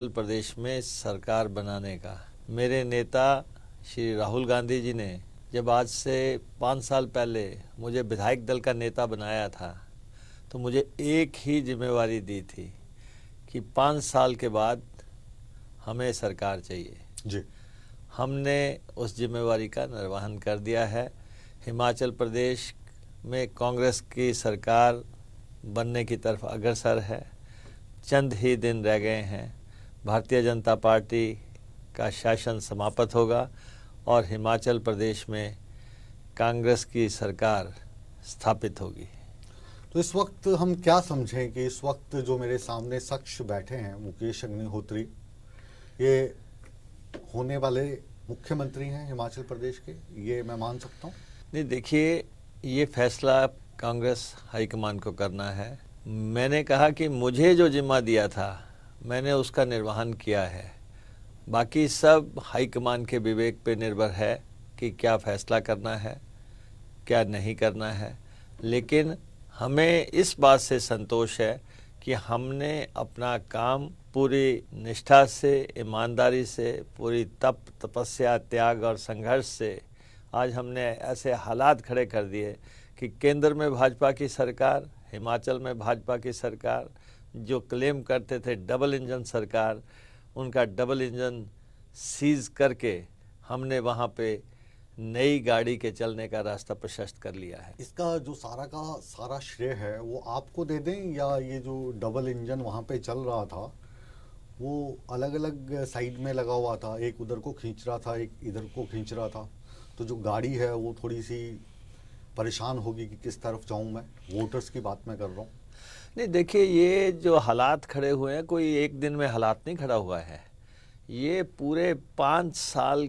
उत्तर प्रदेश में सरकार बनाने का मेरे नेता श्री राहुल गांधी जी ने जब आज से 5 साल पहले मुझे विधायक दल का नेता बनाया था तो मुझे एक ही जिम्मेवारी दी थी कि 5 साल के बाद हमें सरकार चाहिए जी। हमने उस जिम्मेवारी का निर्वहन कर दिया है। हिमाचल प्रदेश में कांग्रेस की सरकार बनने की तरफ अग्रसर है। चंद ही दिन रह गए हैं, भारतीय जनता पार्टी का शासन समाप्त होगा और हिमाचल प्रदेश में कांग्रेस की सरकार स्थापित होगी। तो इस वक्त हम क्या समझें कि इस वक्त जो मेरे सामने शख्स बैठे हैं मुकेश अग्निहोत्री, ये होने वाले मुख्यमंत्री हैं हिमाचल प्रदेश के, ये मैं मान सकता हूँ? नहीं, देखिए, ये फैसला कांग्रेस हाईकमान को करना है। मैंने कहा कि मुझे जो जिम्मा दिया था मैंने उसका निर्वहन किया है, बाकी सब हाईकमान के विवेक पे निर्भर है कि क्या फैसला करना है क्या नहीं करना है। लेकिन हमें इस बात से संतोष है कि हमने अपना काम पूरी निष्ठा से, ईमानदारी से, पूरी तपस्या, त्याग और संघर्ष से आज हमने ऐसे हालात खड़े कर दिए कि केंद्र में भाजपा की सरकार, हिमाचल में भाजपा की सरकार, जो क्लेम करते थे डबल इंजन सरकार, उनका डबल इंजन सीज करके हमने वहाँ पे नई गाड़ी के चलने का रास्ता प्रशस्त कर लिया है। इसका जो सारा का सारा श्रेय है वो आपको दे दें, या ये जो डबल इंजन वहाँ पे चल रहा था वो अलग अलग साइड में लगा हुआ था, एक उधर को खींच रहा था, एक इधर को खींच रहा था, तो जो गाड़ी है वो थोड़ी सी परेशान होगी कि किस तरफ जाऊँ मैं? वोटर्स की बात मैं कर रहा हूँ। नहीं, देखिए, ये जो हालात खड़े हुए हैं, कोई एक दिन में हालात नहीं खड़ा हुआ है। ये पूरे 5 साल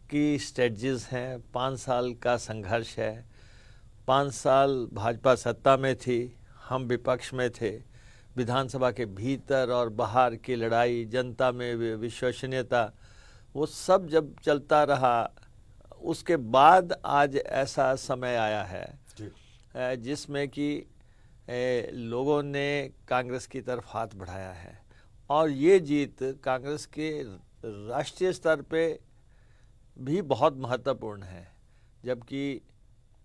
की स्ट्रेटजीज हैं, 5 साल का संघर्ष है। 5 साल भाजपा सत्ता में थी, हम विपक्ष में थे। विधानसभा के भीतर और बाहर की लड़ाई, जनता में विश्वसनीयता, वो सब जब चलता रहा, उसके बाद आज ऐसा समय आया है जिसमें कि लोगों ने कांग्रेस की तरफ हाथ बढ़ाया है और ये जीत कांग्रेस के राष्ट्रीय स्तर पे भी बहुत महत्वपूर्ण है। जबकि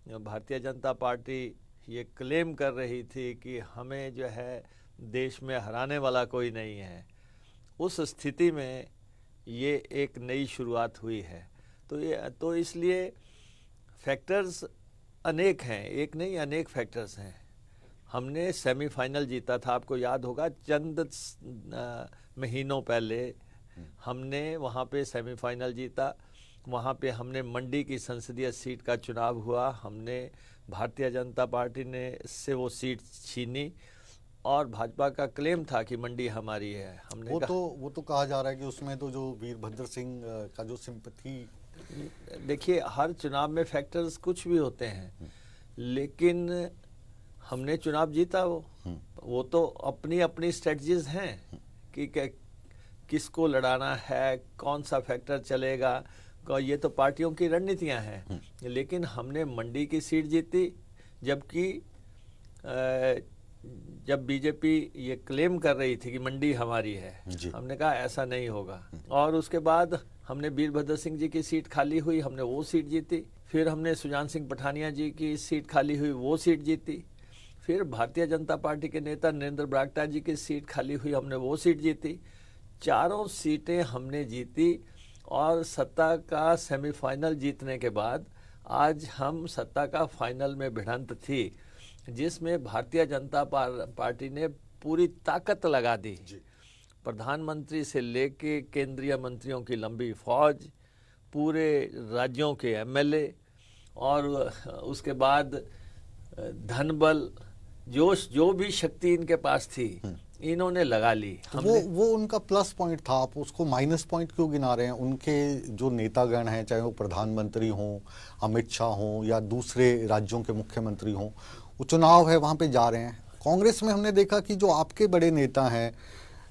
भारतीय जनता पार्टी ये क्लेम कर रही थी कि हमें जो है देश में हराने वाला कोई नहीं है, उस स्थिति में ये एक नई शुरुआत हुई है। तो इसलिए फैक्टर्स अनेक हैं, एक नहीं अनेक फैक्टर्स हैं। हमने सेमीफाइनल जीता था, आपको याद होगा, चंद महीनों पहले हमने वहाँ पे सेमीफाइनल जीता। वहाँ पे हमने मंडी की संसदीय सीट का चुनाव हुआ, हमने भारतीय जनता पार्टी ने से वो सीट छीनी और भाजपा का क्लेम था कि मंडी हमारी है। हमने वो तो कहा जा रहा है कि उसमें तो जो वीरभद्र सिंह का जो सिंपैथी, देखिए, हर चुनाव में फैक्टर्स कुछ भी होते हैं, लेकिन हमने चुनाव जीता। वो तो अपनी अपनी स्ट्रेटजीज हैं कि किसको लड़ाना है, कौन सा फैक्टर चलेगा, ये तो पार्टियों की रणनीतियां हैं। लेकिन हमने मंडी की सीट जीती, जबकि जब बीजेपी ये क्लेम कर रही थी कि मंडी हमारी है, हमने कहा ऐसा नहीं होगा। और उसके बाद हमने वीरभद्र सिंह जी की सीट खाली हुई, हमने वो सीट जीती। फिर हमने सुजान सिंह पठानिया जी की सीट खाली हुई, वो सीट जीती। फिर भारतीय जनता पार्टी के नेता नरेंद्र बरागटा जी की सीट खाली हुई, हमने वो सीट जीती। चारों सीटें हमने जीती और सत्ता का सेमीफाइनल जीतने के बाद आज हम सत्ता का फाइनल में भिड़ंत थी, जिसमें भारतीय जनता पार्टी ने पूरी ताकत लगा दी। प्रधानमंत्री से लेके केंद्रीय मंत्रियों की लंबी फौज, पूरे राज्यों के एमएलए और उसके बाद धनबल, जो भी शक्ति इनके पास थी इन्होंने लगा ली। वो उनका प्लस पॉइंट था, आप उसको माइनस पॉइंट क्यों गिना रहे हैं? उनके जो नेतागण हैं, चाहे वो प्रधानमंत्री हों, अमित शाह हों, या दूसरे राज्यों के मुख्यमंत्री हों, वो चुनाव है वहाँ पे जा रहे हैं। कांग्रेस में हमने देखा कि जो आपके बड़े नेता हैं,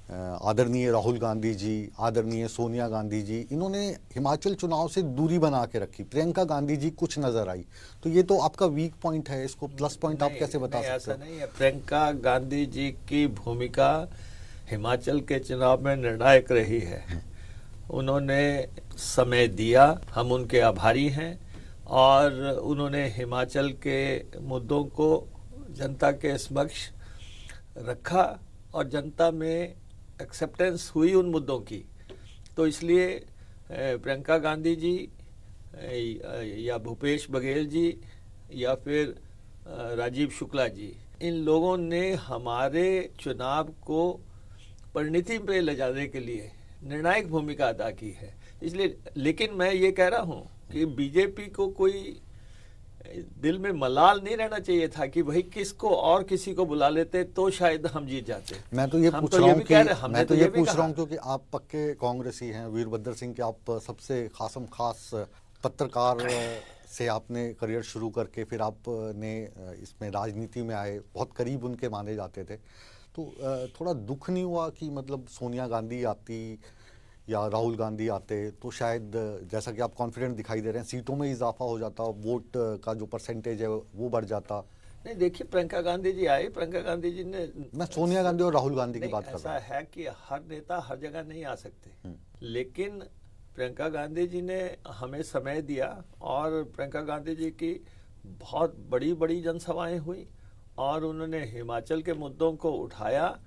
आदरणीय राहुल गांधी जी, आदरणीय सोनिया गांधी जी, इन्होंने हिमाचल चुनाव से दूरी बना के रखी। प्रियंका गांधी जी कुछ नजर आई, तो ये तो आपका वीक पॉइंट है, इसको प्लस पॉइंट आप कैसे बता सकते हो? ऐसा नहीं है। प्रियंका गांधी जी की भूमिका हिमाचल के चुनाव में निर्णायक रही है। उन्होंने समय दिया, हम उनके आभारी हैं, और उन्होंने हिमाचल के मुद्दों को जनता के समक्ष रखा और जनता में एक्सेप्टेंस हुई उन मुद्दों की। तो इसलिए प्रियंका गांधी जी या भूपेश बघेल जी या फिर राजीव शुक्ला जी, इन लोगों ने हमारे चुनाव को परिणति पे ले जाने के लिए निर्णायक भूमिका अदा की है। इसलिए, लेकिन मैं ये कह रहा हूँ कि बीजेपी को कोई दिल में मलाल नहीं रहना चाहिए था कि भाई किसको और किसी को बुला लेते तो शायद हम जीत जाते। मैं तो ये पूछ रहा हूँ क्योंकि आप पक्के कांग्रेसी हैं, वीरभद्र सिंह के आप सबसे खासम खास पत्रकार से आपने करियर शुरू करके फिर आपने इसमें राजनीति में आए, बहुत करीब उनके माने जाते थे। तो थोड़ा दुख नहीं हुआ कि मतलब सोनिया गांधी आती या राहुल गांधी आते तो शायद, जैसा कि आप कॉन्फिडेंट दिखाई दे रहे हैं, सीटों में इजाफा हो जाता, वोट का जो परसेंटेज है वो बढ़ जाता? नहीं, देखिए, प्रियंका गांधी जी आई, प्रियंका गांधी जी ने, मैं सोनिया गांधी और राहुल गांधी की बात कर रहा हूं। ऐसा है कि हर नेता हर जगह नहीं आ सकते, लेकिन प्रियंका गांधी जी ने हमें समय दिया और प्रियंका गांधी जी की बहुत बड़ी बड़ी जनसभाएं हुई और उन्होंने हिमाचल के मुद्दों को उठाया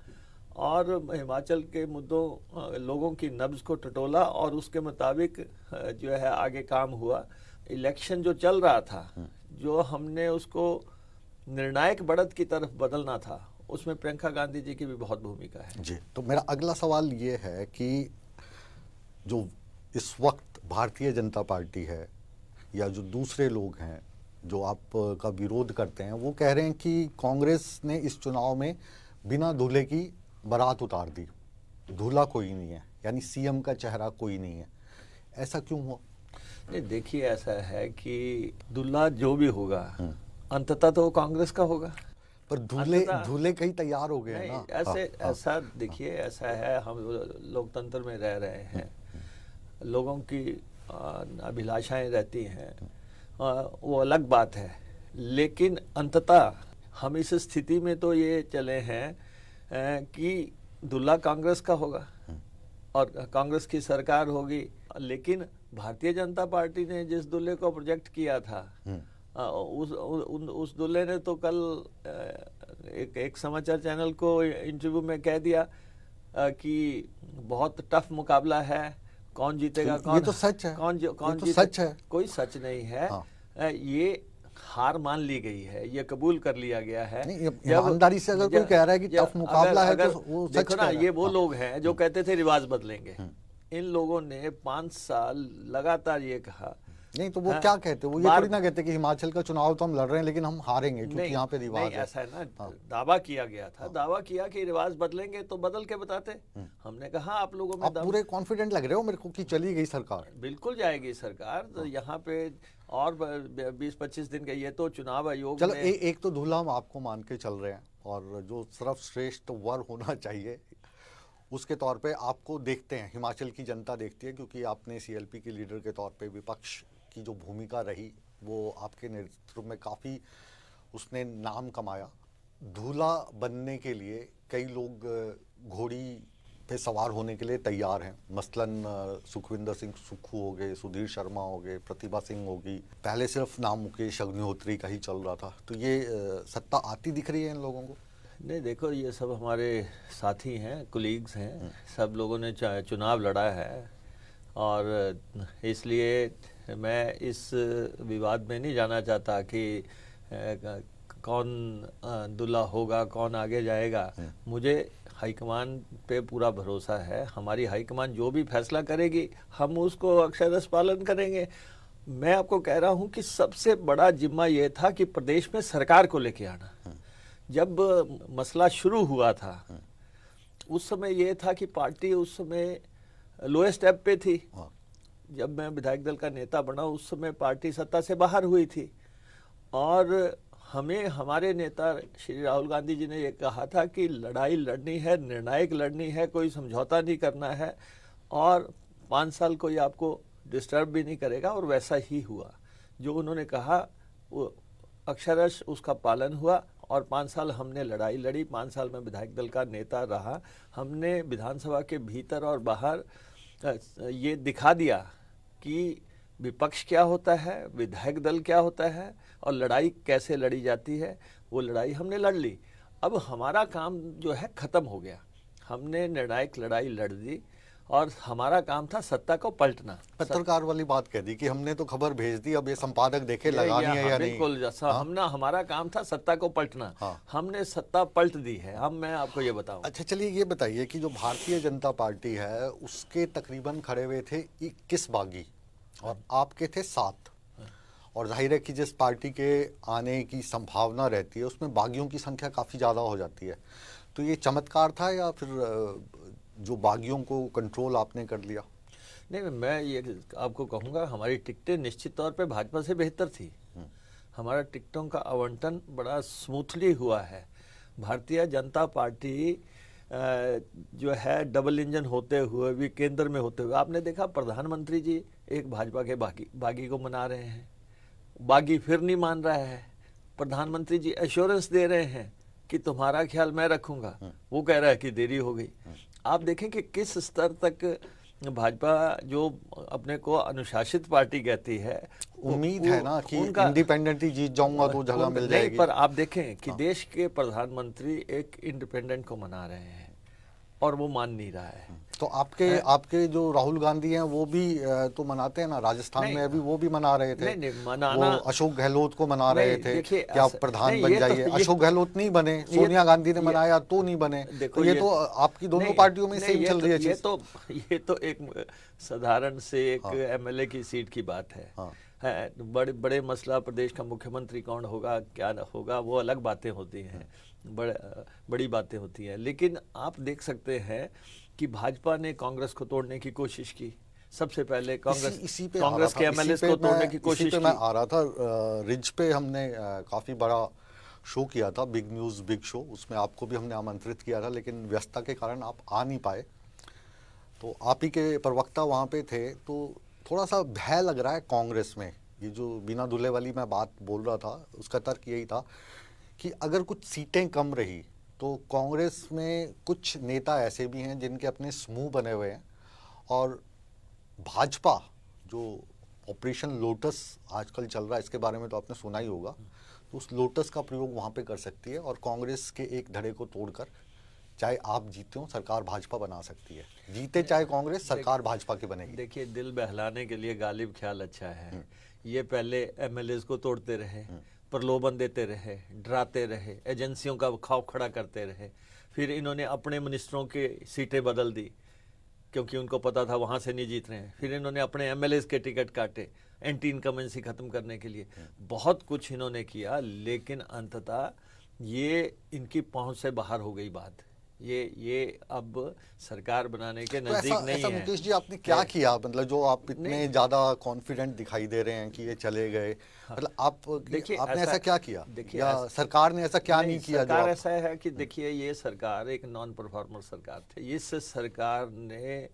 और हिमाचल के मुद्दों, लोगों की नब्ज को टटोला और उसके मुताबिक जो है आगे काम हुआ। इलेक्शन जो चल रहा था, जो हमने उसको निर्णायक बढ़त की तरफ बदलना था, उसमें प्रियंका गांधी जी की भी बहुत भूमिका है। जी, तो मेरा अगला सवाल ये है कि जो इस वक्त भारतीय जनता पार्टी है या जो दूसरे लोग हैं जो आपका विरोध करते हैं, वो कह रहे हैं कि कांग्रेस ने इस चुनाव में बिना दूल्हे की बारात उतार दी, दूल्हा कोई नहीं है, यानी सीएम का चेहरा कोई नहीं है। ऐसा क्यों हुआ? नहीं, देखिए, ऐसा है कि दूल्हा जो भी होगा अंततः तो कांग्रेस का होगा। पर दूल्हे कहीं तैयार हो गए ना। ऐसा देखिए, ऐसा है, हम लोकतंत्र में रह रहे हैं, लोगों की अभिलाषाएं रहती हैं, वो अलग बात है, लेकिन अंततः हम इस स्थिति में तो ये चले हैं कि दूल्हा कांग्रेस का होगा और कांग्रेस की सरकार होगी। लेकिन भारतीय जनता पार्टी ने जिस दूल्हे को प्रोजेक्ट किया था, उस दूल्हे ने तो कल एक समाचार चैनल को इंटरव्यू में कह दिया कि बहुत टफ मुकाबला है, कौन जीतेगा, कौन, ये तो सच है, कौन तो सच है। कोई सच नहीं है। हाँ। ये हार मान ली गई है, ये कबूल कर लिया गया है। ईमानदारी से अगर कोई कह रहा है कि टफ मुकाबला है तो वो सच देखो ना, ये वो लोग हैं जो कहते थे रिवाज बदलेंगे। इन लोगों ने 5 साल लगातार ये कहा। नहीं तो वो क्या कहते, वो ये थोड़ी ना कहते कि हिमाचल का चुनाव तो हम लड़ रहे हैं लेकिन हम हारेंगे क्योंकि यहाँ पे रिवाज है। ऐसा है ना, दावा किया गया था, दावा किया कि रिवाज बदलेंगे तो बदल के बताते। हमने कहा आप लोगों में, आप पूरे कॉन्फिडेंट लग रहे हो मेरे को कि चली गई सरकार। बिल्कुल जाएगी सरकार, तो यहाँ पे और 20-25 दिन का ये तो चुनाव आयोग। चलो एक तो दूल्हा हम आपको मान के चल रहे हैं और जो सर्वश्रेष्ठ वर होना चाहिए उसके तौर पे आपको देखते हैं, हिमाचल की जनता देखती है, क्योंकि आपने सीएलपी के लीडर के तौर पे विपक्ष की जो भूमिका रही वो आपके नेतृत्व में काफ़ी उसने नाम कमाया। दूल्हा बनने के लिए कई लोग घोड़ी पे सवार होने के लिए तैयार हैं, मसलन सुखविंदर सिंह सुक्खू हो गए, सुधीर शर्मा हो गए, प्रतिभा सिंह होगी, पहले सिर्फ नाम मुकेश अग्निहोत्री का ही चल रहा था। तो ये सत्ता आती दिख रही है इन लोगों को? नहीं, देखो, ये सब हमारे साथी हैं, कोलीग्स हैं, सब लोगों ने चुनाव लड़ा है और इसलिए मैं इस विवाद में नहीं जाना चाहता कि कौन दूल्हा होगा, कौन आगे जाएगा। मुझे हाईकमान पे पूरा भरोसा है, हमारी हाईकमान जो भी फैसला करेगी हम उसको अक्षरशः पालन करेंगे। मैं आपको कह रहा हूँ कि सबसे बड़ा जिम्मा ये था कि प्रदेश में सरकार को लेके आना। जब मसला शुरू हुआ था उस समय ये था कि पार्टी उस समय लोएस्ट स्टेप पे थी। जब मैं विधायक दल का नेता बना उस समय पार्टी सत्ता से बाहर हुई थी और हमें हमारे नेता श्री राहुल गांधी जी ने ये कहा था कि लड़ाई लड़नी है, निर्णायक लड़नी है, कोई समझौता नहीं करना है और 5 साल कोई आपको डिस्टर्ब भी नहीं करेगा। और वैसा ही हुआ, जो उन्होंने कहा वो अक्षरश उसका पालन हुआ और 5 साल हमने लड़ाई लड़ी, 5 साल में विधायक दल का नेता रहा। हमने विधानसभा के भीतर और बाहर ये दिखा दिया कि विपक्ष क्या होता है, विधायक दल क्या होता है और लड़ाई कैसे लड़ी जाती है। वो लड़ाई हमने लड़ ली। अब हमारा काम जो है ख़त्म हो गया। हमने निर्णायक लड़ाई लड़ दी और हमारा काम था सत्ता को पलटना। पत्रकार वाली बात कह दी कि हमने तो खबर भेज दी, अब ये संपादक देखे लगानी है या नहीं। बिल्कुल जैसा हमारा काम था सत्ता को पलटना। हमने सत्ता पलट दी है। अब मैं आपको ये बताऊं। अच्छा चलिए ये बताइए कि जो भारतीय जनता पार्टी है उसके तकरीबन खड़े हुए थे 21 बागी और आपके थे 7, और जाहिर है कि जिस पार्टी के आने की संभावना रहती है उसमें बागियों की संख्या काफ़ी ज़्यादा हो जाती है। तो ये चमत्कार था या फिर जो बागियों को कंट्रोल आपने कर लिया? नहीं, मैं ये आपको कहूँगा हमारी टिकटें निश्चित तौर पे भाजपा से बेहतर थी। हमारा टिकटों का आवंटन बड़ा स्मूथली हुआ है। भारतीय जनता पार्टी जो है डबल इंजन होते हुए भी केंद्र में होते हुए, आपने देखा प्रधानमंत्री जी एक भाजपा के बागी को मना रहे हैं, बागी फिर नहीं मान रहा है। प्रधानमंत्री जी एश्योरेंस दे रहे हैं कि तुम्हारा ख्याल मैं रखूंगा, वो कह रहा है कि देरी हो गई। आप देखें कि किस स्तर तक भाजपा जो अपने को अनुशासित पार्टी कहती है, उम्मीद है ना कि इंडिपेंडेंटली जीत जाऊंगा तो जगह मिल जाएगी। पर आप देखें कि देश के प्रधानमंत्री एक इंडिपेंडेंट को मना रहे हैं और वो मान नहीं रहा है। तो आपके जो राहुल गांधी हैं वो भी तो मनाते हैं ना, राजस्थान में अभी वो भी मना रहे थे। नहीं, मनाना, वो अशोक गहलोत को मना रहे थे कि आप प्रधान बन जाइए। तो अशोक गहलोत नहीं बने, सोनिया गांधी ने मनाया तो नहीं बने। तो ये तो आपकी दोनों पार्टियों में सेम चल रही है चीज। ये तो एक साधारण से एक एमएलए की सीट की बात है। बड़े बड़े मसला प्रदेश का मुख्यमंत्री कौन होगा, क्या होगा, वो अलग बातें होती हैं, बड़ी बातें होती हैं। लेकिन आप देख सकते हैं कि भाजपा ने कांग्रेस को तोड़ने की कोशिश की। सबसे पहले कांग्रेस के एमएलए को तोड़ने की कोशिश की। मैं आ रहा था रिज पे, हमने काफी बड़ा शो किया था, बिग न्यूज बिग शो। उसमें आपको भी हमने आमंत्रित किया था, लेकिन व्यस्तता के कारण आप आ नहीं पाए। तो आप ही के प्रवक्ता वहाँ पे थे। तो थोड़ा सा भय लग रहा है कांग्रेस में। ये जो बिना दुल्हे वाली मैं बात बोल रहा था उसका तर्क यही था कि अगर कुछ सीटें कम रही तो कांग्रेस में कुछ नेता ऐसे भी हैं जिनके अपने समूह बने हुए हैं, और भाजपा जो ऑपरेशन लोटस आजकल चल रहा है, इसके बारे में तो आपने सुना ही होगा, तो उस लोटस का प्रयोग वहाँ पे कर सकती है और कांग्रेस के एक धड़े को तोड़कर चाहे आप जीते हो सरकार भाजपा बना सकती है। जीते चाहे कांग्रेस, सरकार भाजपा की बनेगी। देखिए, दिल बहलाने के लिए गालिब ख्याल अच्छा है। ये पहले एमएलए को तोड़ते रहे, प्रलोभन देते रहे, डराते रहे, एजेंसियों का खौफ खड़ा करते रहे। फिर इन्होंने अपने मिनिस्टरों की सीटें बदल दी क्योंकि उनको पता था वहाँ से नहीं जीत रहे हैं। फिर इन्होंने अपने एमएलए के टिकट काटे एंटी इनकमेंसी खत्म करने के लिए। बहुत कुछ इन्होंने किया, लेकिन अंततः ये इनकी पहुंच से बाहर हो गई बात। ये अब सरकार बनाने के नजदीक नहीं ऐसा है। मुकेश जी आपने क्या किया, मतलब जो आप इतने ज्यादा कॉन्फिडेंट दिखाई दे रहे हैं कि ये चले गए, मतलब आपने ऐसा क्या किया, या सरकार ने ऐसा क्या नहीं किया? सरकार ऐसा है कि देखिए, ये सरकार एक नॉन परफॉर्मर सरकार थी। इस सरकार ने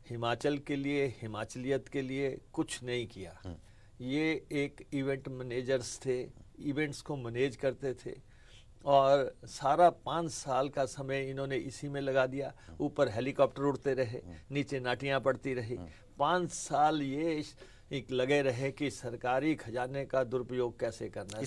हिमाचल के लिए, हिमाचलियत के लिए कुछ नहीं किया। ये एक इवेंट मैनेजर्स थे, इवेंट्स को मैनेज करते थे और सारा 5 साल का समय इन्होंने इसी में लगा दिया। ऊपर हेलीकॉप्टर उड़ते रहे, नीचे नाटियां पड़ती रही। 5 साल ये एक लगे रहे कि सरकारी खजाने का दुरुपयोग कैसे करना है।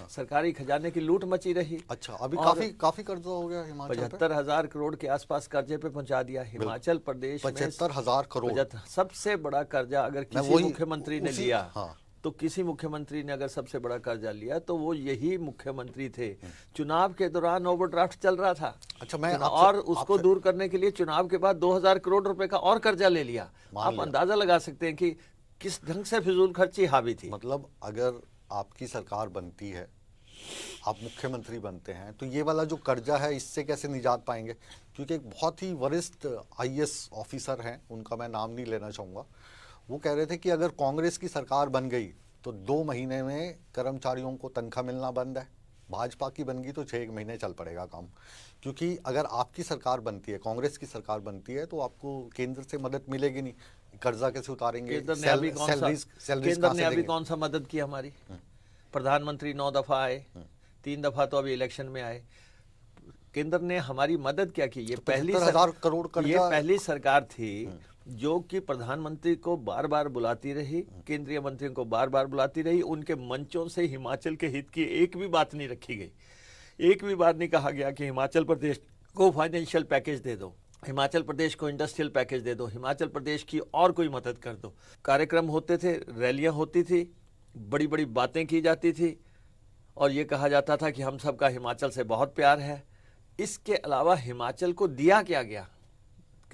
सरकारी खजाने की लूट मची रही। अच्छा, अभी काफी कर्जा हो गया हिमाचल पे। 75,000 करोड़ के आसपास कर्जे पे पहुंचा दिया हिमाचल प्रदेश में। 75,000 करोड़ सबसे बड़ा कर्जा अगर किसी मुख्यमंत्री ने लिया, तो किसी मुख्यमंत्री ने अगर सबसे बड़ा कर्जा लिया तो वो यही मुख्यमंत्री थे। चुनाव के दौरान ओवरड्राफ्ट चल रहा था। अच्छा, और उसको दूर करने के लिए चुनाव के बाद 2,000 करोड़ रुपए का और कर्जा ले लिया। आप अंदाजा लगा सकते हैं कि किस ढंग से फिजूल खर्ची हावी थी। मतलब अगर आपकी सरकार बनती है, आप मुख्यमंत्री बनते हैं, तो ये वाला जो कर्जा है इससे कैसे निजात पाएंगे? क्योंकि एक बहुत ही वरिष्ठ आईएएस ऑफिसर हैं, उनका मैं नाम नहीं लेना चाहूँगा, वो कह रहे थे कि अगर कांग्रेस की सरकार बन गई तो 2 महीने में कर्मचारियों को तनख्वाह मिलना बंद है। भाजपा की बन गई तो 6 महीने चल पड़ेगा काम। क्योंकि अगर आपकी सरकार बनती है, कांग्रेस की सरकार बनती है, तो आपको केंद्र से मदद मिलेगी नहीं। कर्जा कैसे उतारेंगे? केंद्र ने अभी कौन सा मदद की हमारी? प्रधानमंत्री 9 दफा आए, 3 दफा तो अभी इलेक्शन में आए। केंद्र ने हमारी मदद क्या की? ये तो पहली 75,000 करोड़ ये कर्जा पहली सरकार थी जो कि प्रधानमंत्री को बार बार बुलाती रही, केंद्रीय मंत्रियों को बार बार बुलाती रही, उनके मंचों से हिमाचल के हित की एक भी बात नहीं रखी गई। एक भी बार नहीं कहा गया कि हिमाचल प्रदेश को फाइनेंशियल पैकेज दे दो, हिमाचल प्रदेश को इंडस्ट्रियल पैकेज दे दो, हिमाचल प्रदेश की और कोई मदद कर दो। कार्यक्रम होते थे, रैलियां होती थी, बड़ी बड़ी बातें की जाती थी और ये कहा जाता था कि हम सबका हिमाचल से बहुत प्यार है। इसके अलावा हिमाचल को दिया क्या गया?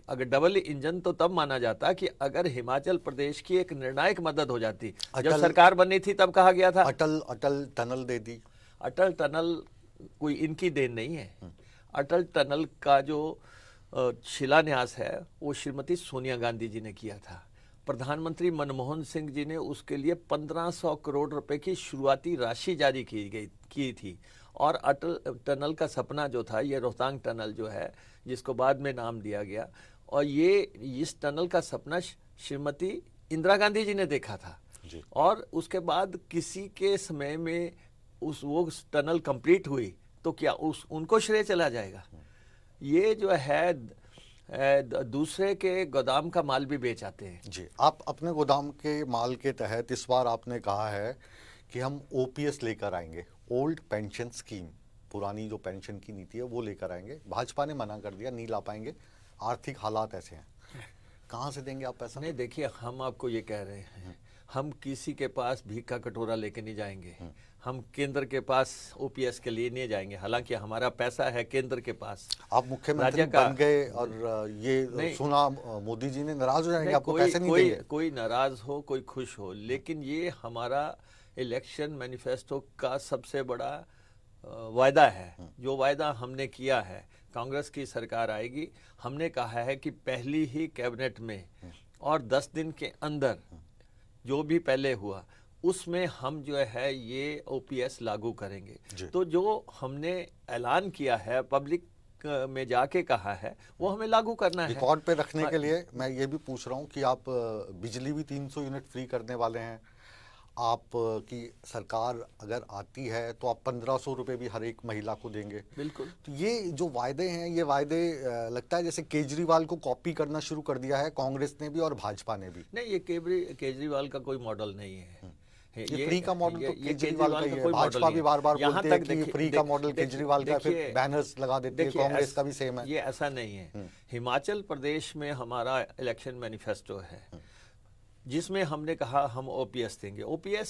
अगर डबल इंजन तो तब माना जाता कि अगर हिमाचल प्रदेश की एक निर्णायक मदद हो जाती। जब सरकार बनी थी तब कहा गया था अटल टनल दे दी। अटल टनल कोई इनकी देन नहीं है। अटल टनल का जो शिलान्यास है वो श्रीमती सोनिया गांधी जी ने किया था। प्रधानमंत्री मनमोहन सिंह जी ने उसके लिए 1500 करोड़ रुपए की शुरुआती राशि जारी की थी। और अटल टनल का सपना जो था, ये रोहतांग टनल जो है जिसको बाद में नाम दिया गया, और ये इस टनल का सपना श्रीमती इंदिरा गांधी जी ने देखा था जी। और उसके बाद किसी के समय में वो टनल कंप्लीट हुई तो क्या उनको श्रेय चला जाएगा? ये जो है दूसरे के गोदाम का माल भी बेच आते हैं। जी, आप अपने गोदाम के माल के तहत इस बार आपने कहा है कि हम ओपीएस लेकर आएंगे, ओल्ड पेंशन स्कीम, पुरानी जो पेंशन की नीति है वो लेकर आएंगे। भाजपा ने मना कर दिया, नहीं ला पाएंगे, आर्थिक हालात ऐसे हैं। कहाँ से देंगे आप पैसा? नहीं, देखिए, हम आपको ये कह रहे हैं, हम किसी के पास भीख का कटोरा लेके नहीं जाएंगे। हम केंद्र के पास ओपीएस के लिए नहीं जाएंगे, हालांकि हमारा पैसा है केंद्र के पास। आप मुख्यमंत्री बन गए और ये सुना मोदी जी ने, नाराज हो जाएंगे आपको पैसे नहीं देंगे। कोई नाराज हो, कोई खुश हो, लेकिन ये हमारा इलेक्शन मैनिफेस्टो का सबसे बड़ा वायदा है। जो वायदा हमने किया है, कांग्रेस की सरकार आएगी, हमने कहा है कि पहली ही कैबिनेट में और 10 दिन के अंदर जो भी पहले हुआ उसमें हम जो है ये ओपीएस लागू करेंगे। तो जो हमने ऐलान किया है, पब्लिक में जाके कहा है, वो हमें लागू करना है। रिकॉर्ड पे रखने के लिए मैं ये भी पूछ रहा हूँ कि आप बिजली भी 300 यूनिट फ्री करने वाले हैं। आप की सरकार अगर आती है तो आप 1500 रुपये भी हर एक महिला को देंगे। बिल्कुल। तो ये जो वायदे हैं, ये वायदे लगता है जैसे केजरीवाल को कॉपी करना शुरू कर दिया है कांग्रेस ने भी और भाजपा ने भी। नहीं, ये केजरीवाल का कोई मॉडल नहीं है। ये फ्री का मॉडल तो केजरीवाल का ही है। भाजपा भी बार बार बोलते हैं कि फ्री का मॉडल केजरीवाल का, फिर बैनर्स लगा देते हैं। कांग्रेस का भी सेम है। ये ऐसा नहीं है। हिमाचल प्रदेश में हमारा इलेक्शन मैनिफेस्टो है जिसमें हमने कहा हम ओपीएस देंगे। ओपीएस,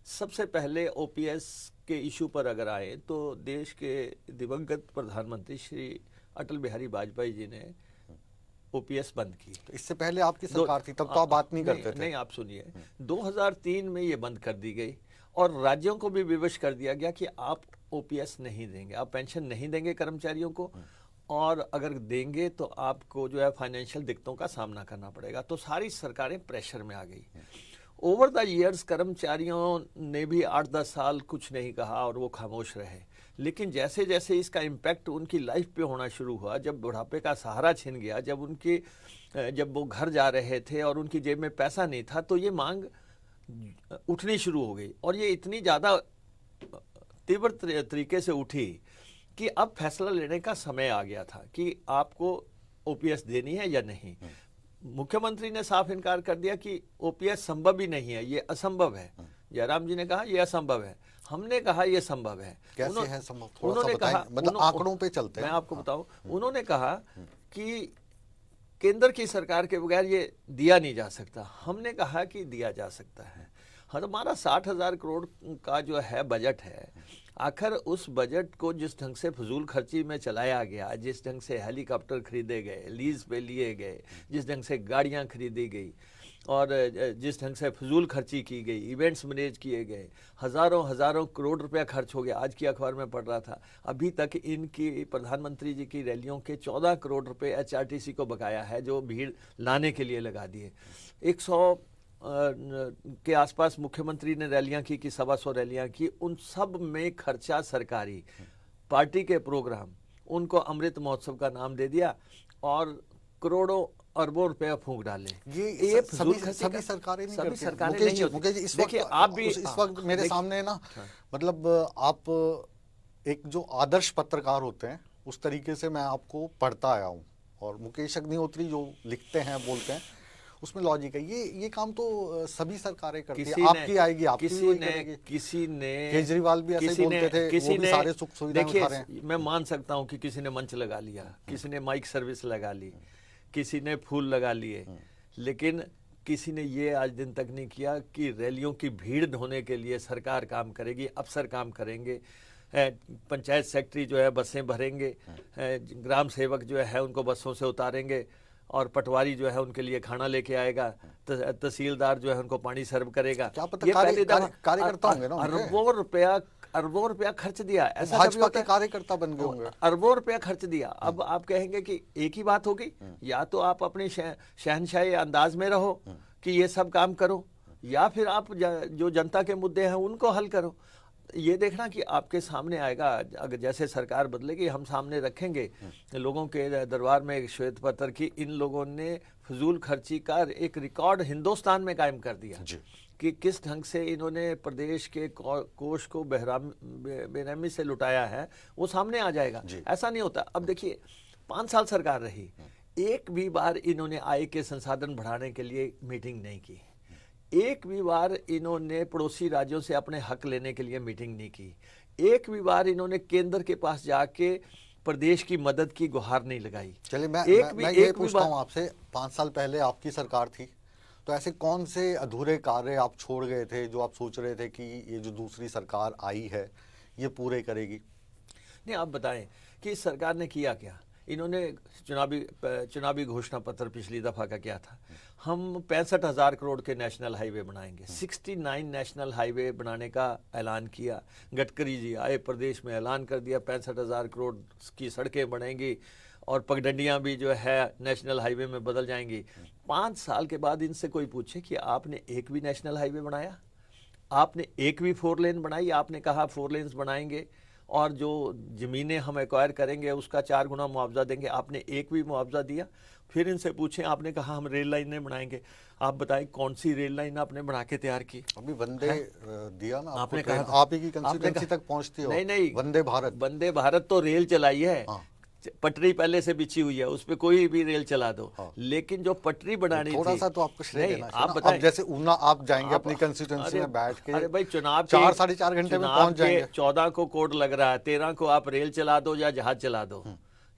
सबसे पहले ओपीएस के इशू पर अगर आए तो देश के दिवंगत प्रधानमंत्री श्री अटल बिहारी वाजपेयी जी ने ओपीएस बंद की। तो इससे पहले आपकी सरकार थी, तब तो आप बात नहीं करते थे। नहीं, आप सुनिए, 2003 में ये बंद कर दी गई और राज्यों को भी विवश कर दिया गया कि आप ओपीएस नहीं देंगे, आप पेंशन नहीं देंगे कर्मचारियों को, और अगर देंगे तो आपको जो है फाइनेंशियल दिक्कतों का सामना करना पड़ेगा। तो सारी सरकारें प्रेशर में आ गई। ओवर द ईयर्स कर्मचारियों ने भी 8-10 साल कुछ नहीं कहा और वो खामोश रहे। लेकिन जैसे जैसे इसका इम्पैक्ट उनकी लाइफ पे होना शुरू हुआ, जब बुढ़ापे का सहारा छिन गया, जब वो घर जा रहे थे और उनकी जेब में पैसा नहीं था, तो ये मांग उठनी शुरू हो गई। और ये इतनी ज़्यादा तीव्र तरीके से उठी कि अब फैसला लेने का समय आ गया था कि आपको ओपीएस देनी है या नहीं। मुख्यमंत्री ने साफ इनकार कर दिया कि ओपीएस संभव ही नहीं है, ये असंभव है। जयराम जी ने कहा ये असंभव है, हमने कहा ये संभव है। कैसे है संभव? थोड़ा सा बताएं, मतलब आंकड़ों पे चलते हैं। मैं आपको बताऊं, उन्होंने कहा कि केंद्र की सरकार के बगैर ये दिया नहीं जा सकता। हमने कहा कि दिया जा सकता है। हमारा 60,000 करोड़ का जो है बजट है, आखिर उस बजट को जिस ढंग से फजूल खर्ची में चलाया गया, जिस ढंग से हेलीकॉप्टर खरीदे गए, लीज पे लिए गए, जिस ढंग से गाड़ियां खरीदी गई और जिस ढंग से फजूल खर्ची की गई, इवेंट्स मैनेज किए गए, हज़ारों करोड़ रुपया खर्च हो गया। आज की अखबार में पढ़ रहा था, अभी तक इनकी प्रधानमंत्री जी की रैलियों के 14 करोड़ रुपए एचआरटीसी को बकाया है, जो भीड़ लाने के लिए लगा दिए। 100 के आसपास मुख्यमंत्री ने रैलियां की कि 125 रैलियां की, उन सब में खर्चा सरकारी, पार्टी के प्रोग्राम, उनको अमृत महोत्सव का नाम दे दिया और करोड़ों अरबों रुपया फूंक डाले। ये फजूल सभी खर्ची सभी का- सरकारें नहीं सभी करती। सरकारें मुकेश नहीं जी, होती। मुकेश जी, इस देखिए वक्त आप भी इस वक्त मेरे देखिए- सामने ना, मतलब आप एक जो आदर्श पत्रकार होते हैं उस तरीके से मैं आपको पढ़ता आया हूँ, और मुकेश अग्निहोत्री जो लिखते हैं बोलते हैं उसमें लॉजिक है। ये काम तो सभी सरकारें करती है। किसी ने आपकी आएगी, आपकी भी वही करेगी। किसी ने केजरीवाल भी ऐसे ही किसी ने- बोलते थे, किसी वो भी ने- सारे सुख सुविधाएं देखिए, उठा रहे हैं। मैं मान सकता हूं कि किसी ने मंच लगा लिया, किसी ने माइक सर्विस लगा ली, किसी ने फूल लगा लिए, लेकिन किसी ने ये आज दिन तक नहीं किया कि रैलियों की भीड़ ढोने के लिए सरकार काम करेगी, अफसर काम करेंगे, पंचायत सेक्रेटरी जो है बसें भरेंगे, ग्राम सेवक जो है उनको बसों से उतारेंगे, और पटवारी जो है उनके लिए खाना लेके आएगा, तहसीलदार जो है उनको पानी सर्व करेगा। क्या पता ये पहली दफा कार्यकर्ता होंगे ना उनके। अरबों रुपया खर्च दिया, ऐसा कभी भाजपा होता के है? कार्यकर्ता बन गए होंगे। अरबों रुपया खर्च दिया। अब आप कहेंगे कि एक ही बात होगी, या तो आप अपने शहनशाही अंदाज में रहो कि ये सब काम करो, या फिर आप जो जनता के मुद्दे हैं उनको हल करो। ये देखना कि आपके सामने आएगा, अगर जैसे सरकार बदलेगी हम सामने रखेंगे लोगों के दरबार में एक श्वेत पत्र की इन लोगों ने फजूल खर्ची का एक रिकॉर्ड हिंदुस्तान में कायम कर दिया कि किस ढंग से इन्होंने प्रदेश के कोष को बेरहमी से लुटाया है, वो सामने आ जाएगा। ऐसा नहीं होता। अब देखिए 5 साल सरकार रही, एक भी बार इन्होंने आय के संसाधन बढ़ाने के लिए मीटिंग नहीं की, एक भी बार इन्होंने पड़ोसी राज्यों से अपने हक लेने के लिए मीटिंग नहीं की, एक भी बार इन्होंने केंद्र के पास जाके प्रदेश की मदद की गुहार नहीं लगाई। चलिए मैं ये पूछता हूँ आपसे, 5 साल पहले आपकी सरकार थी, तो ऐसे कौन से अधूरे कार्य आप छोड़ गए थे जो आप सोच रहे थे कि ये जो दूसरी सरकार आई है ये पूरे करेगी? नहीं, आप बताएं कि इस सरकार ने किया क्या। इन्होंने चुनावी घोषणा पत्र पिछली दफा का क्या था, हम 65,000 करोड़ के नेशनल हाईवे बनाएंगे, 69 नेशनल हाईवे बनाने का ऐलान किया। गडकरी जी आए प्रदेश में, ऐलान कर दिया 65,000 करोड़ की सड़कें बनेंगी और पगडंडियां भी जो है नेशनल हाईवे में बदल जाएंगी। 5 साल के बाद इनसे कोई पूछे कि आपने एक भी नेशनल हाईवे बनाया, आपने एक भी 4 लेन बनाई? आपने कहा 4 लेन्स बनाएंगे और जो ज़मीनें हम एक्वायर करेंगे उसका 4 गुना मुआवजा देंगे, आपने एक भी मुआवजा दिया? फिर इनसे पूछें, आपने कहा हम रेल लाइनें बनाएंगे, आप बताएं कौन सी रेल लाइन आपने बना के तैयार की? अभी वंदे दिया ना आपने कहा, आप ही की कंस्टिट्यूएंसी तक पहुंचती हो। नहीं, वंदे भारत तो रेल चलाई है, पटरी पहले से बिछी हुई है, उस पे कोई भी रेल चला दो। लेकिन जो पटरी बनानी थोड़ा थी, सा तो आपको श्रेय देना चाहिए। आप बताएं, अब जैसे ऊना आप जाएंगे अपनी कंस्टिट्यूएंसी में बैठ के, अरे भाई चुनाव 4-4.5 घंटे में पहुंच जाएंगे। 14 को कोड लग रहा है, 13 को आप रेल चला दो या जहाज चला दो,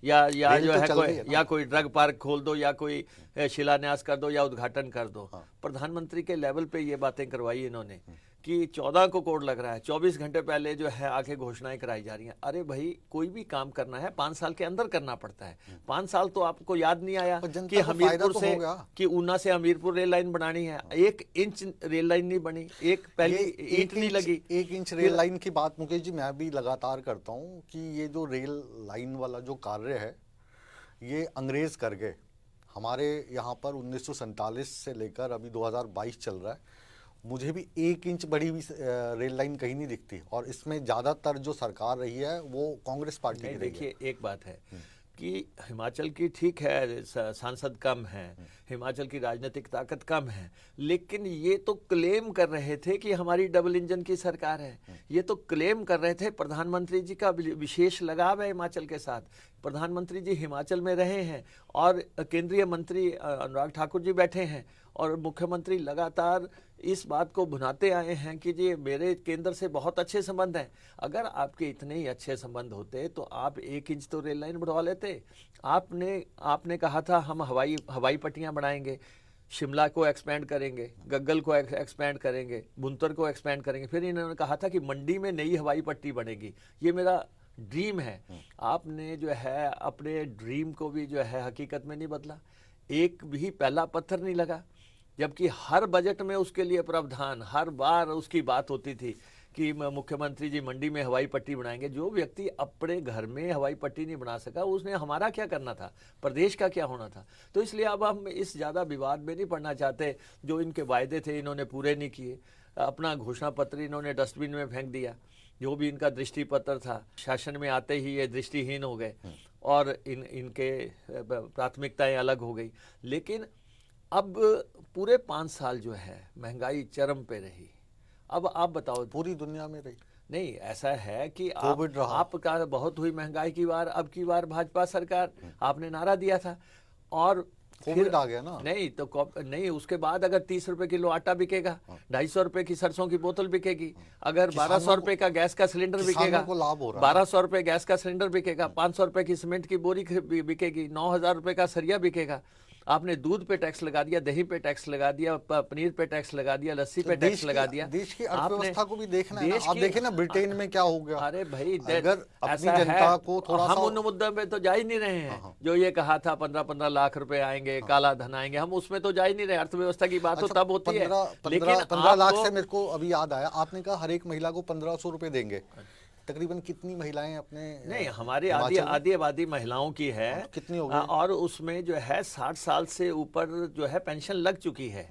या जो है या कोई ड्रग पार्क खोल दो, या कोई शिलान्यास कर दो, या उद्घाटन कर दो। प्रधानमंत्री के लेवल पे ये बातें करवाई इन्होंने कि 14 को कोड लग रहा है, 24 घंटे पहले जो है आके घोषणाएं कराई जा रही हैं। अरे भाई, कोई भी काम करना है 5 साल के अंदर करना पड़ता है। 5 साल तो आपको याद नहीं आया कि हमीरपुर से कि ऊना से हमीरपुर रेल लाइन बनानी है, 1 इंच रेल लाइन नहीं बनी, एक पहली ईंट नहीं लगी। 1 इंच रेल लाइन की बात मुकेश जी मैं भी लगातार करता हूँ कि ये जो रेल लाइन वाला जो कार्य है ये अंग्रेज कर गए। हमारे यहाँ पर 1947 से लेकर अभी 2022 चल रहा है, मुझे भी 1 इंच बड़ी भी रेल लाइन कहीं नहीं दिखती, और इसमें ज़्यादातर जो सरकार रही है वो कांग्रेस पार्टी की रही है। देखिए, एक बात है कि हिमाचल की ठीक है सांसद कम हैं, हिमाचल की राजनीतिक ताकत कम है, लेकिन ये तो क्लेम कर रहे थे कि हमारी डबल इंजन की सरकार है। ये तो क्लेम कर रहे थे, प्रधानमंत्री जी का विशेष लगाव है हिमाचल के साथ। प्रधानमंत्री जी हिमाचल में रहे हैं और केंद्रीय मंत्री अनुराग ठाकुर जी बैठे हैं, और मुख्यमंत्री लगातार इस बात को भुनाते आए हैं कि जी मेरे केंद्र से बहुत अच्छे संबंध हैं। अगर आपके इतने ही अच्छे संबंध होते तो आप 1 इंच तो रेल लाइन बढ़वा लेते। आपने कहा था हम हवाई पट्टियां बनाएंगे, शिमला को एक्सपेंड करेंगे, गग्गल को एक्सपेंड करेंगे, बुनतर को एक्सपेंड करेंगे। फिर इन्होंने कहा था कि मंडी में नई हवाई पट्टी बनेगी, ये मेरा ड्रीम है। आपने जो है अपने ड्रीम को भी जो है हकीकत में नहीं बदला, एक भी पहला पत्थर नहीं लगा, जबकि हर बजट में उसके लिए प्रावधान, हर बार उसकी बात होती थी कि मुख्यमंत्री जी मंडी में हवाई पट्टी बनाएंगे। जो व्यक्ति अपने घर में हवाई पट्टी नहीं बना सका उसने हमारा क्या करना था, प्रदेश का क्या होना था। तो इसलिए अब हम इस ज़्यादा विवाद में नहीं पड़ना चाहते। जो इनके वायदे थे इन्होंने पूरे नहीं किए, अपना घोषणा पत्र इन्होंने डस्टबिन में फेंक दिया। जो भी इनका दृष्टि पत्र था, शासन में आते ही ये दृष्टिहीन हो गए। और इनके प्राथमिकताएं अलग हो गई। लेकिन अब पूरे 5 साल जो है महंगाई चरम पे रही। अब आप बताओ, पूरी दुनिया में रही। नहीं ऐसा है कि कोविड रहा। आपका बहुत हुई महंगाई की बार, अब की बार भाजपा सरकार, आपने नारा दिया था और कोविड आ गया ना। नहीं तो नहीं, उसके बाद अगर 30 रुपए किलो आटा बिकेगा, 250 रुपए की सरसों की बोतल बिकेगी, अगर 1200 रुपए का गैस का सिलेंडर बिकेगा, को लाभ हो रहा है। 1200 रुपए गैस का सिलेंडर बिकेगा, 500 रुपए की सीमेंट की बोरी बिकेगी, 9000 रुपए का सरिया बिकेगा। आपने दूध पे टैक्स लगा दिया, दही पे टैक्स लगा दिया, पनीर पे टैक्स लगा दिया, लस्सी पे टैक्स लगा दिया। देश की अर्थव्यवस्था को भी देखना है ना। आप देखें ना ब्रिटेन में क्या हो गया। अरे भाई, अगर अपनी ऐसा जनता है, को थोड़ा हम सा उन मुद्दों पे तो जा ही नहीं रहे हैं। जो ये कहा था 15-15 लाख रुपए आएंगे, काला धन आएंगे, हम उसमें तो जा ही नहीं रहे। अर्थव्यवस्था की बात तो तब होती है। लेकिन 15 लाख से मेरे को अभी याद आया, आपने कहा हर एक महिला को 1500 रुपए देंगे। तकरीबन कितनी महिलाएं अपने नहीं, हमारी आधी आबादी महिलाओं की है। कितनी हो गई? और उसमें जो है 60 साल से ऊपर जो है पेंशन लग चुकी है।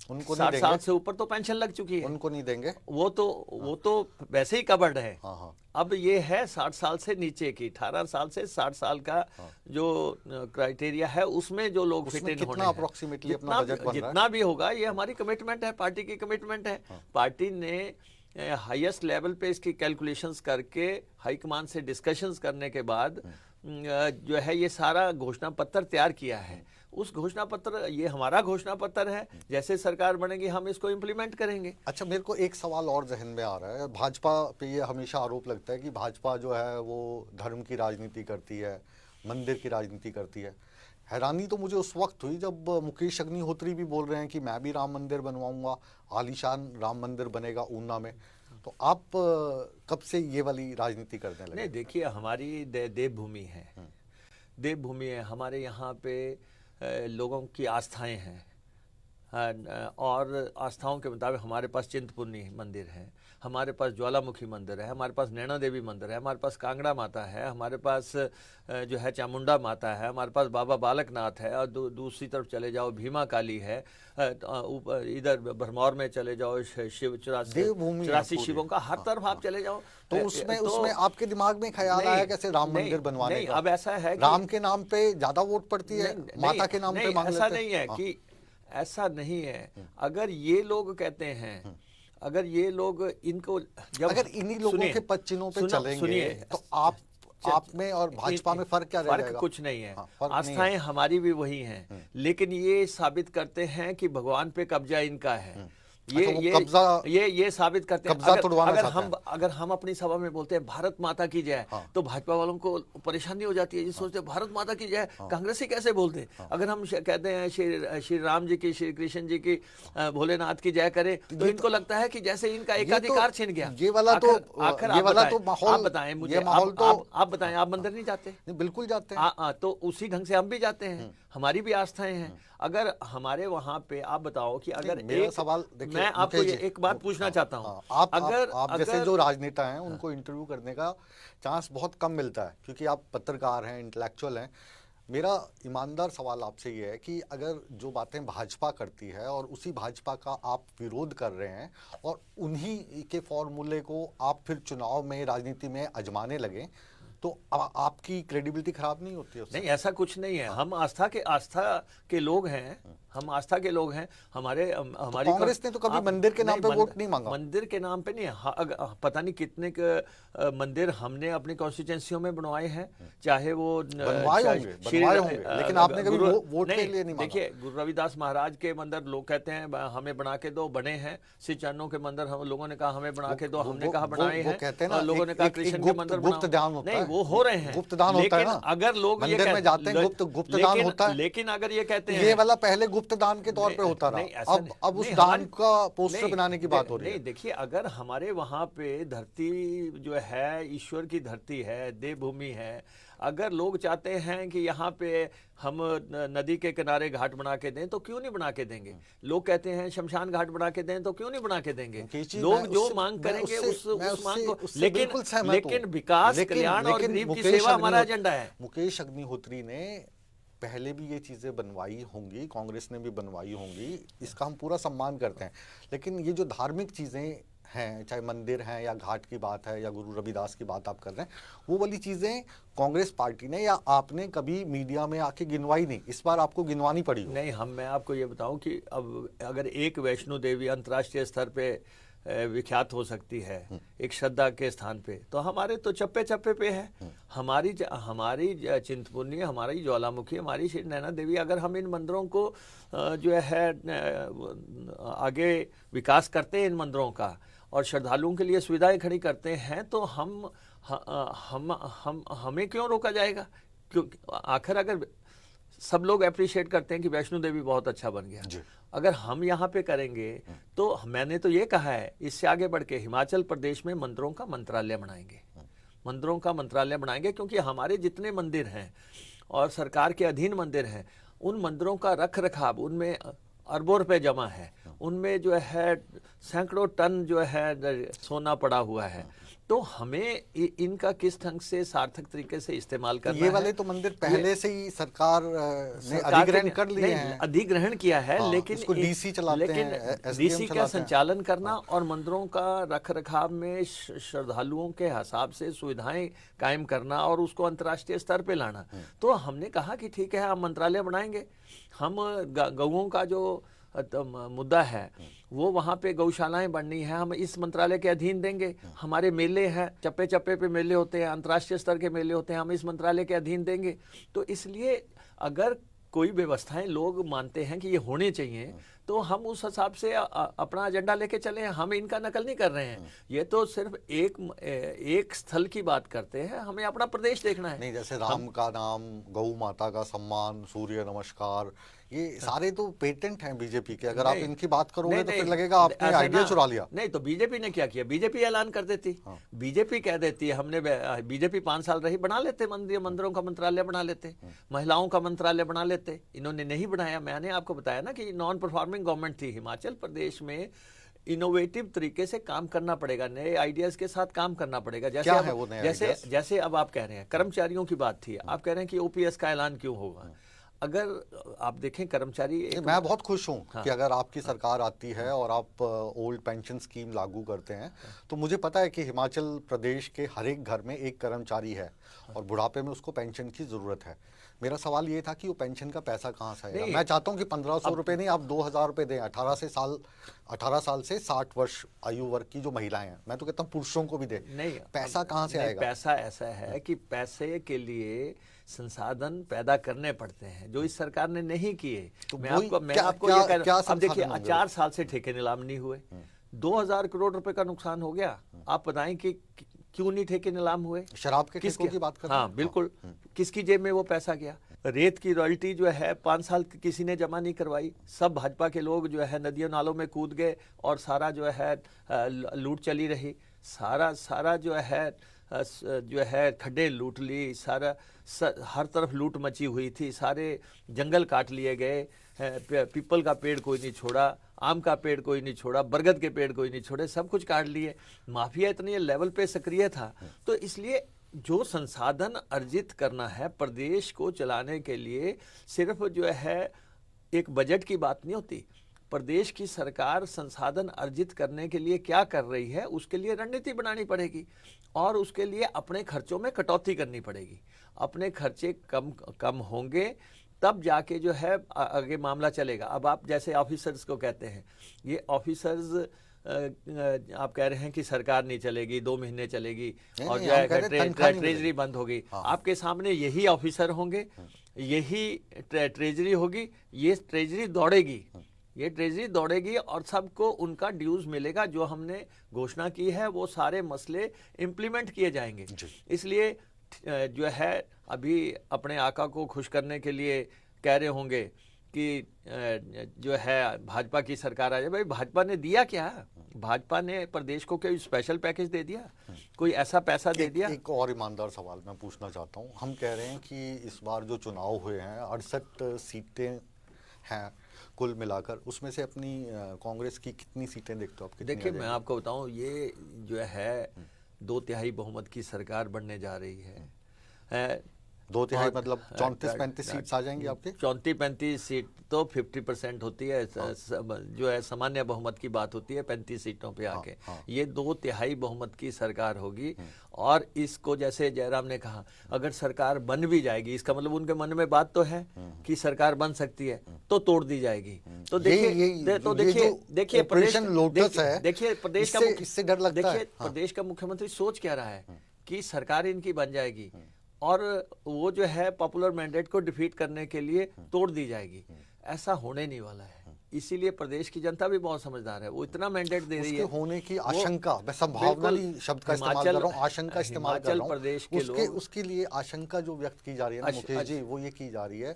उनको 60 साल से ऊपर तो पेंशन लग चुकी है, उनको नहीं देंगे। वो तो वैसे ही कवर्ड है। हाँ। अब ये है 60 साल से नीचे की, 18 साल से 60 साल का जो क्राइटेरिया है, उसमें जो लोग फिट इन होने, अप्रोक्सीमेटली अपना बजट बन रहा है, जितना भी होगा, ये हमारी कमिटमेंट है, पार्टी की कमिटमेंट है। पार्टी ने हाईएस्ट लेवल पे इसकी कैलकुलेशंस करके हाईकमान से डिस्कशंस करने के बाद जो है ये सारा घोषणा पत्र तैयार किया है। उस घोषणा पत्र, ये हमारा घोषणा पत्र है, जैसे सरकार बनेगी हम इसको इम्प्लीमेंट करेंगे। अच्छा, मेरे को एक सवाल और जहन में आ रहा है। भाजपा पे ये हमेशा आरोप लगता है कि भाजपा जो है वो धर्म की राजनीति करती है, मंदिर की राजनीति करती है। हैरानी तो मुझे उस वक्त हुई जब मुकेश अग्निहोत्री भी बोल रहे हैं कि मैं भी राम मंदिर बनवाऊंगा, आलीशान राम मंदिर बनेगा ऊना में। तो आप कब से ये वाली राजनीति करने लगे? नहीं, देखिए, हमारी देवभूमि है, देवभूमि है। हमारे यहाँ पे लोगों की आस्थाएं हैं, और आस्थाओं के मुताबिक हमारे पास चिंतपूर्णी मंदिर है, हमारे पास ज्वालामुखी मंदिर है, हमारे पास नैना देवी मंदिर है, हमारे पास कांगड़ा माता है, हमारे पास जो है चामुंडा माता है, हमारे पास बाबा बालकनाथ है, और दूसरी तरफ चले जाओ भीमा काली है, इधर भरमौर में चले जाओ शिव 84 शिवों का, हर तरफ आप चले जाओ। तो उसमें आपके दिमाग में ख्याल आया कैसे राम मंदिर बनवाने का? अब ऐसा है, राम के नाम पे ज्यादा वोट पड़ती है, माता के नाम पे मांग लेते हैं। ऐसा नहीं है कि ऐसा नहीं है। अगर ये लोग कहते हैं, अगर ये लोग इनको, जब अगर इन्हीं लोगों के पद चिन्हों पे चलेंगे तो आप में और भाजपा में फर्क क्या रहेगा? फर्क कुछ नहीं है। आस्थाएं हमारी भी वही हैं, लेकिन ये साबित करते हैं कि भगवान पे कब्जा इनका है। ये साबित करते हैं। अगर हम अपनी सभा में बोलते हैं भारत माता की जय, तो भाजपा वालों को परेशानी हो जाती है। ये सोचते हैं भारत माता की जय कांग्रेसी कैसे बोलते हैं। अगर हम कहते हैं श्री राम जी की, श्री कृष्ण जी की, भोलेनाथ की जय करें, तो इनको लगता है कि जैसे इनका एकाधिकार छिन गया। ये वाला तो आप बताएं मुझे, आप बताएं, आप मंदिर नहीं जाते? बिल्कुल जाते हैं। तो उसी ढंग से हम भी जाते हैं, हमारी भी आस्थाएं हैं। अगर हमारे वहां पे, आप बताओ कि अगर एक सवाल, मैं आपको एक बात पूछना चाहता हूं, आप जैसे जो राजनेता हैं उनको इंटरव्यू करने का चांस बहुत कम मिलता है, क्योंकि आप पत्रकार हैं, इंटेलेक्चुअल हैं। मेरा ईमानदार सवाल आपसे ये है कि अगर जो बातें भाजपा करती है और उसी भाजपा का आप विरोध कर रहे हैं और उन्हीं के फॉर्मूले को आप फिर चुनाव में, राजनीति में आजमाने लगे, तो आपकी क्रेडिबिलिटी खराब नहीं होती है उससे? नहीं, ऐसा कुछ नहीं है। हम आस्था के लोग हैं, हम आस्था के लोग हैं। हमारी कांग्रेस ने तो कभी मंदिर के नाम पे वोट नहीं मांगा। मंदिर के नाम पे नहीं, पता नहीं कितने मंदिर हमने अपनी कॉन्स्टिट्यूंसियों में बनवाए हैं, चाहे वो बनवाए होंगे, लेकिन आपने कभी वोट के लिए नहीं मांगा। देखिए, गुरु रविदास महाराज के मंदिर लोग कहते हैं हमें बना के दो, बने हैं। श्री चरणों के मंदिर हम लोगों ने कहा हमें बना के दो, हमने कहा बनाए हैं। लोगों ने कहा कृष्ण के मंदिर बनाओ, नहीं वो हो रहे हैं, गुप्तदान होता है ना। अगर लोग मंदिर में जाते हैं, गुप्तदान होता है। लेकिन अगर ये कहते हैं, ये वाला पहले गुप्त दान के तौर पे होता रहा, अब उस दान का पोस्टर बनाने की बात हो रही है। नहीं, देखिए, अगर हमारे वहां पे धरती जो है ईश्वर की धरती है, देवभूमि है, अगर लोग चाहते हैं कि यहाँ पे हम नदी के किनारे घाट बना के दें, तो क्यों नहीं बना के देंगे। लोग कहते हैं शमशान घाट बना के दें, तो क्यों नहीं बना के देंगे। लोग जो मांग करेंगे उस मांग को, लेकिन विकास, कल्याण और गरीब की सेवा हमारा एजेंडा है। मुकेश अग्निहोत्री ने पहले भी ये चीज़ें बनवाई होंगी, कांग्रेस ने भी बनवाई होंगी, इसका हम पूरा सम्मान करते हैं। लेकिन ये जो धार्मिक चीज़ें हैं, चाहे मंदिर हैं या घाट की बात है या गुरु रविदास की बात आप कर रहे हैं, वो वाली चीजें कांग्रेस पार्टी ने या आपने कभी मीडिया में आके गिनवाई नहीं, इस बार आपको गिनवानी पड़ी हो? नहीं, मैं आपको ये बताऊं कि अब अगर एक वैष्णो देवी अंतर्राष्ट्रीय स्तर पे विख्यात हो सकती है एक श्रद्धा के स्थान पे, तो हमारे तो चप्पे चप्पे पे है। हमारी चिंतपूर्णी, हमारी ज्वालामुखी, हमारी श्री नैना देवी, अगर हम इन मंदिरों को जो है आगे विकास करते हैं इन मंदिरों का और श्रद्धालुओं के लिए सुविधाएं खड़ी करते हैं, तो हमें क्यों रोका जाएगा? क्योंकि आखिर अगर सब लोग अप्रिशिएट करते हैं कि वैष्णो देवी बहुत अच्छा बन गया, अगर हम यहाँ पे करेंगे तो मैंने तो ये कहा है इससे आगे बढ़ के हिमाचल प्रदेश में मंदिरों का मंत्रालय बनाएंगे, मंदिरों का मंत्रालय बनाएंगे, क्योंकि हमारे जितने मंदिर हैं और सरकार के अधीन मंदिर हैं, उन मंदिरों का रख रखाव, उनमें अरबों रुपए जमा है, उनमें जो है सैकड़ों टन जो है सोना पड़ा हुआ है, तो हमें इनका किस ढंग से सार्थक तरीके से इस्तेमाल करना है। ये वाले तो मंदिर पहले से ही सरकार ने अधिग्रहण कर लिए हैं, अधिग्रहण किया है, लेकिन इसको डीसी चलाते हैं, डीसी का संचालन करना और मंदिरों का रख रखाव में श्रद्धालुओं के हिसाब से सुविधाएं कायम करना और उसको अंतर्राष्ट्रीय स्तर पे लाना। तो हमने कहा कि ठीक है, हम मंत्रालय बनाएंगे, हम गऊओं का जो मुद्दा है वो वहाँ पे गौशालाएं बननी है, हम इस मंत्रालय के अधीन देंगे। हमारे मेले हैं, चप्पे चप्पे पे मेले होते हैं, अंतर्राष्ट्रीय स्तर के मेले होते हैं, हम इस मंत्रालय के अधीन देंगे। तो इसलिए अगर कोई व्यवस्थाएं लोग मानते हैं कि ये होने चाहिए, तो हम उस हिसाब से अपना एजेंडा लेके चले हैं। हम इनका नकल नहीं कर रहे हैं, ये तो सिर्फ एक स्थल की बात करते हैं, हमें अपना प्रदेश देखना है। नहीं, जैसे राम का नाम, गौ माता का सम्मान, सूर्य नमस्कार, ये सारे तो पेटेंट हैं बीजेपी के। अगर आप इनकी बात करोगे तो फिर लगेगा आपने आइडिया चुरा लिया। नहीं, तो बीजेपी ने क्या किया? बीजेपी ऐलान कर देती, बीजेपी कह देती है हमने, बीजेपी 5 साल रही, बना लेते मंदिरों का मंत्रालय बना लेते, महिलाओं का मंत्रालय बना लेते। इन्होंने नहीं बनाया। मैंने आपको बताया ना कि नॉन परफॉर्मिंग गवर्नमेंट थी हिमाचल प्रदेश में। इनोवेटिव तरीके से काम करना पड़ेगा, नए आइडियाज के साथ काम करना पड़ेगा। जैसे अब आप कह रहे हैं कर्मचारियों की बात थी, आप कह रहे हैं कि ओपीएस का ऐलान क्यों होगा? अगर आप देखें कर्मचारी, मैं बहुत खुश हूं कि अगर आपकी सरकार आती है और आप ओल्ड पेंशन स्कीम लागू करते हैं, तो मुझे पता है कि हिमाचल प्रदेश के हर एक घर में एक कर्मचारी है और बुढ़ापे में उसको पेंशन की जरूरत है। मेरा सवाल ये था कि वो पेंशन का पैसा कहाँ से आएगा? मैं चाहता हूँ कि 1500 रुपये नहीं, आप 2000 रुपये दें। 18 साल से 60 वर्ष आयु वर्ग की जो महिलाएं हैं, मैं तो कहता हूँ पुरुषों को भी दे। नहीं, पैसा कहाँ से आएगा? पैसा ऐसा है कि पैसे के लिए संसाधन पैदा करने पड़ते हैं, जो इस सरकार ने नहीं किए। तो मैं आपको ये कह रहा हूं, अब देखिए 4 साल से ठेके नीलाम नहीं हुए, 2000 करोड़ रुपए का नुकसान हो गया। आप बताएं कि क्यों नहीं ठेके नीलाम हुए? शराब के ठेकों की बात कर रहे हैं? हाँ बिल्कुल। किसकी जेब में वो पैसा गया? रेत की रॉयल्टी जो है 5 साल किसी ने जमा नहीं करवाई। सब भाजपा के लोग जो है नदियों नालों में कूद गए और सारा जो है लूट चली रही। सारा जो है खड्डे लूट ली, हर तरफ लूट मची हुई थी, सारे जंगल काट लिए गए, पीपल का पेड़ कोई नहीं छोड़ा, आम का पेड़ कोई नहीं छोड़ा, बरगद के पेड़ कोई नहीं छोड़े, सब कुछ काट लिए। माफिया इतनी लेवल पे सक्रिय था। तो इसलिए जो संसाधन अर्जित करना है प्रदेश को चलाने के लिए, सिर्फ जो है एक बजट की बात नहीं होती। प्रदेश की सरकार संसाधन अर्जित करने के लिए क्या कर रही है, उसके लिए रणनीति बनानी पड़ेगी और उसके लिए अपने खर्चों में कटौती करनी पड़ेगी। अपने खर्चे कम होंगे तब जाके जो है आगे मामला चलेगा। अब आप जैसे ऑफिसर्स को कहते हैं, ये ऑफिसर्स आप कह रहे हैं कि सरकार नहीं चलेगी, 2 महीने चलेगी और जो है ट्रेजरी बंद होगी। आपके सामने यही ऑफिसर होंगे, यही ट्रेजरी होगी, ये ट्रेजरी दौड़ेगी और सबको उनका ड्यूज मिलेगा। जो हमने घोषणा की है वो सारे मसले इम्प्लीमेंट किए जाएंगे। इसलिए जो है अभी अपने आका को खुश करने के लिए कह रहे होंगे कि जो है भाजपा की सरकार आ जाए। भाई भाजपा ने दिया क्या? भाजपा ने प्रदेश को कोई स्पेशल पैकेज दे दिया? कोई ऐसा पैसा दे दिया? एक और ईमानदार सवाल मैं पूछना चाहता हूँ। हम कह रहे हैं कि इस बार जो चुनाव हुए हैं 68 सीटें हैं कुल मिलाकर, उसमें से अपनी कांग्रेस की कितनी सीटें देखते हो आप? देखिए मैं आपको बताऊं, ये जो है 2/3 बहुमत की सरकार बनने जा रही है। दो तिहाई मतलब 34-35 सीट्स आ जाएंगी आपके। 34-35 सीट तो 50% होती है, जो है सामान्य बहुमत की बात होती है 35 सीटों पे आके। ये 2/3 बहुमत की सरकार होगी। और इसको जैसे जयराम ने कहा, अगर सरकार बन भी जाएगी, इसका मतलब उनके मन में बात तो है कि सरकार बन सकती है, तो तोड़ दी जाएगी। तो देखिए ऑपरेशन लोटस है, देखिए प्रदेश का इससे डर लगता है। देखिए प्रदेश का मुख्यमंत्री सोच क्या रहा है कि सरकार इनकी बन जाएगी और वो जो है पॉपुलर मैंडेट को डिफीट करने के लिए तोड़ दी जाएगी। ऐसा होने नहीं वाला है। इसीलिए प्रदेश की जनता भी बहुत समझदार है, वो इतना मैंडेट दे रही है। होने की आशंका, मैं संभावना नहीं शब्द का इस्तेमाल कर रहा हूँ, आशंका इस्तेमाल कर रहा हूँ। प्रदेश के लोग उसके लिए आशंका जो व्यक्त की जा रही है ना मुकेश जी, वो ये की जा रही है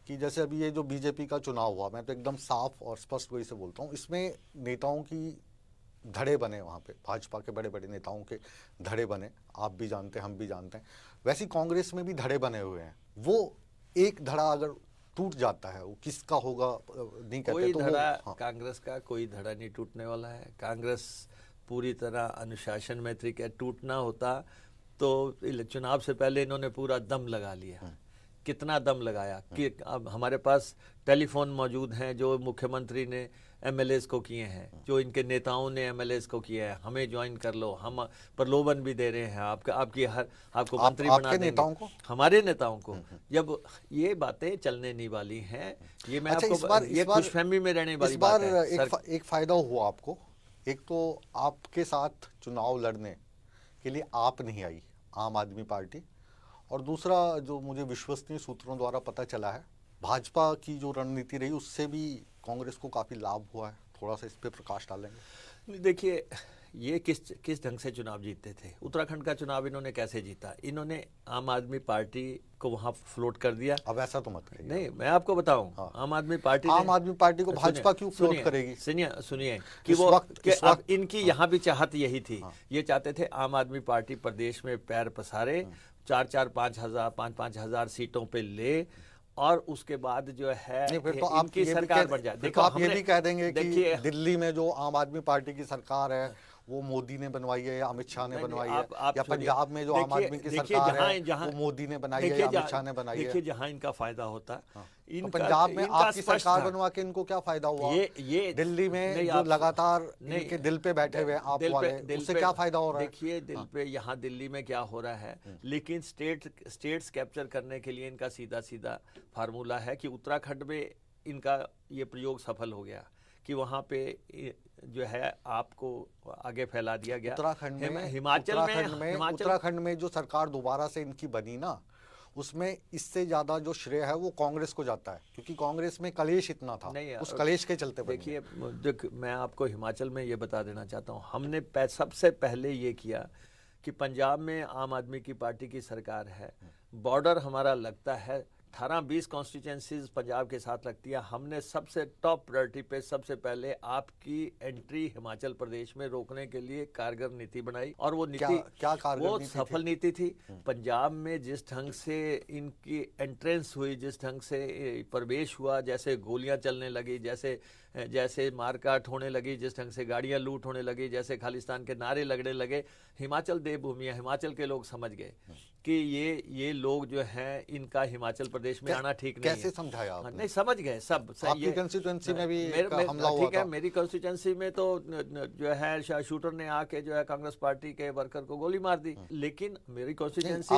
कि जैसे अभी ये जो बीजेपी का चुनाव हुआ, मैं तो एकदम साफ और स्पष्ट वही से बोलता हूँ, इसमें नेताओं की धड़े बने, वहाँ पे भाजपा के बड़े बड़े नेताओं के धड़े बने, आप भी जानते हैं, हम भी जानते हैं। वैसे कांग्रेस में भी धड़े बने हुए हैं। वो एक धड़ा अगर टूट जाता है, वो किसका होगा नहीं कहते। कोई तो धड़ा कांग्रेस का कोई धड़ा नहीं टूटने वाला है। कांग्रेस पूरी तरह अनुशासन में थी। क्या टूटना होता तो चुनाव से पहले इन्होंने पूरा दम लगा लिया। कितना दम लगाया कि अब हमारे पास टेलीफोन मौजूद हैं जो मुख्यमंत्री ने एमएलएस को किए हैं, जो इनके नेताओं ने एमएलएस को किया है, हमें ज्वाइन कर लो, हम प्रलोभन भी दे रहे हैं, आपको मंत्री बना देंगे, नेताओं को, हमारे नेताओं को। जब ये बातें चलने नहीं वाली हैं, ये मैं आपको ये खुशफहमी में रहने वाली बात है। एक फायदा हुआ आपको, एक तो आपके साथ चुनाव लड़ने के लिए आप नहीं आई आम आदमी पार्टी, और दूसरा जो मुझे विश्वसनीय सूत्रों द्वारा पता चला है, भाजपा की जो रणनीति रही उससे भी कांग्रेस को काफी लाभ हुआ है। थोड़ा सा इस पे प्रकाश डालेंगे। देखिए ये किस ढंग से चुनाव जीतते थे। उत्तराखंड का चुनाव इन्होंने कैसे जीता? इन्होंने आम आदमी पार्टी को वहां फ्लोट कर दिया। अब ऐसा तो मत कहिए। नहीं, मैं आपको बताऊं, हाँ। आम आदमी पार्टी को भाजपा क्यों फ्लोट करेगी? सुनिए कि वो अब इनकी यहाँ भी चाहत यही थी। ये चाहते थे आम आदमी पार्टी प्रदेश में पैर पसारे, 4-5 हजार सीटों पे ले, और उसके बाद जो है फिर तो इनकी सरकार बन जाए। देखो आप ये भी कह देंगे कि दिल्ली में जो आम आदमी पार्टी की सरकार है वो मोदी ने बनवाई है या अमित शाह ने बनवाई है, या पंजाब में जो आम आदमी की सरकार है वो मोदी ने बनाई है या अमित शाह ने बनाई है। देखिए जहां इनका फायदा होता है, तो पंजाब में आपकी सरकार बनवा के इनको क्या फायदा हुआ? ये दिल्ली में जो लगातार इनके दिल पे बैठे हुए आप वाले, उससे क्या फायदा हो रहा है? देखिए दिल पे यहाँ दिल्ली में क्या हो रहा है, लेकिन स्टेट्स कैप्चर करने के लिए इनका सीधा सीधा फार्मूला है कि उत्तराखंड में इनका ये प्रयोग सफल हो गया कि वहां पे जो है आपको आगे फैला दिया गया। उत्तराखंड में जो सरकार दोबारा से इनकी बनी ना, उसमें इससे ज्यादा जो श्रेय है वो कांग्रेस को जाता है, क्योंकि कांग्रेस में कलेश इतना था, उस कलेश के चलते। देखिए मैं आपको हिमाचल में ये बता देना चाहता हूँ, हमने सबसे पहले ये किया कि पंजाब में आम आदमी की पार्टी की सरकार है, बॉर्डर हमारा लगता है 18-20 कॉन्स्टिट्यूंसीज पंजाब के साथ लगती है। हमने सबसे टॉप प्रायोरिटी पे सबसे पहले आपकी एंट्री हिमाचल प्रदेश में रोकने के लिए कारगर नीति बनाई, और वो नीति क्या कारगर वो सफल नीति थी। पंजाब में जिस ढंग से इनकी एंट्रेंस हुई, जिस ढंग से प्रवेश हुआ, जैसे गोलियां चलने लगी, जैसे मारकाट होने लगी, जिस ढंग से गाड़ियां लूट होने लगी, जैसे खालिस्तान के नारे लगने लगे, हिमाचल देवभूमि है, हिमाचल के लोग समझ गए कि ये लोग जो हैं इनका हिमाचल प्रदेश में आना ठीक नहीं है। कैसे समझाया आपने? नहीं, समझ गए सब। आपकी कंस्टिट्यूएंसी में भी हमला हुआ ठीक है, मेरी कंस्टिट्यूएंसी में तो जो है शूटर ने आके जो है कांग्रेस पार्टी के वर्कर को गोली मार दी, लेकिन मेरी कंस्टिट्यूएंसी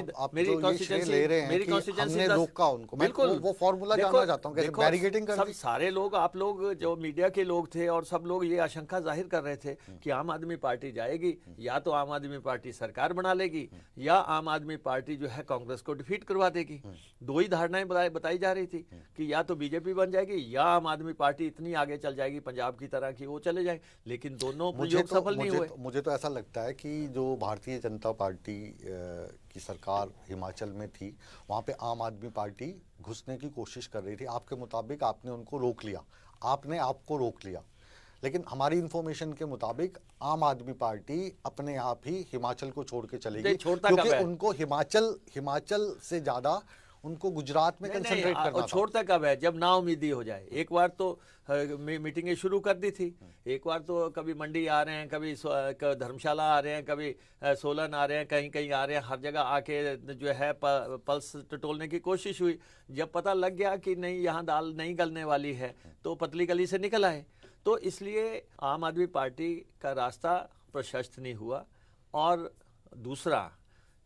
हमने रोका उनको। बिल्कुल वो फॉर्मूला जानना चाहता हूं, कैसे बैरिकेडिंग कर दी? सारे लोग, आप लोग जो मीडिया के लोग थे और सब लोग ये आशंका जाहिर कर रहे थे कि आम आदमी पार्टी जाएगी, या तो आम आदमी पार्टी सरकार बना लेगी, या आम आदमी पार्टी जो है कांग्रेस को डिफीट करवा देगी। दो ही धारणाएं बताई जा रही थी कि या तो बीजेपी बन जाएगी या आम आदमी पार्टी इतनी आगे चल जाएगी पंजाब की तरह कि वो चले जाएंगे, लेकिन दोनों प्रयोग सफल नहीं हुए। मुझे तो ऐसा लगता है कि जो भारतीय जनता पार्टी की सरकार हिमाचल में थी, वहां पे आम आदमी पार्टी घुसने की कोशिश कर रही थी। आपके मुताबिक आपने उनको रोक लिया, आपने आपको रोक लिया, लेकिन हमारी इंफॉर्मेशन के मुताबिक आम आदमी पार्टी अपने आप ही हिमाचल को छोड़ के चलेगी, क्योंकि उनको हिमाचल से ज्यादा उनको गुजरात में नहीं, कंसंट्रेट नहीं, करना था। छोड़ता कब है, जब नाउमीदी हो जाए। एक बार तो मीटिंगें शुरू कर दी थी, एक बार तो कभी मंडी आ रहे हैं, कभी धर्मशाला आ रहे हैं, कभी सोलन आ रहे हैं, कहीं कहीं आ रहे हैं, हर जगह आके जो है पल्स टटोलने की कोशिश हुई। जब पता लग गया कि नहीं, यहाँ दाल नहीं गलने वाली है, तो पतली गली से निकल आए। तो इसलिए आम आदमी पार्टी का रास्ता प्रशस्त नहीं हुआ। और दूसरा,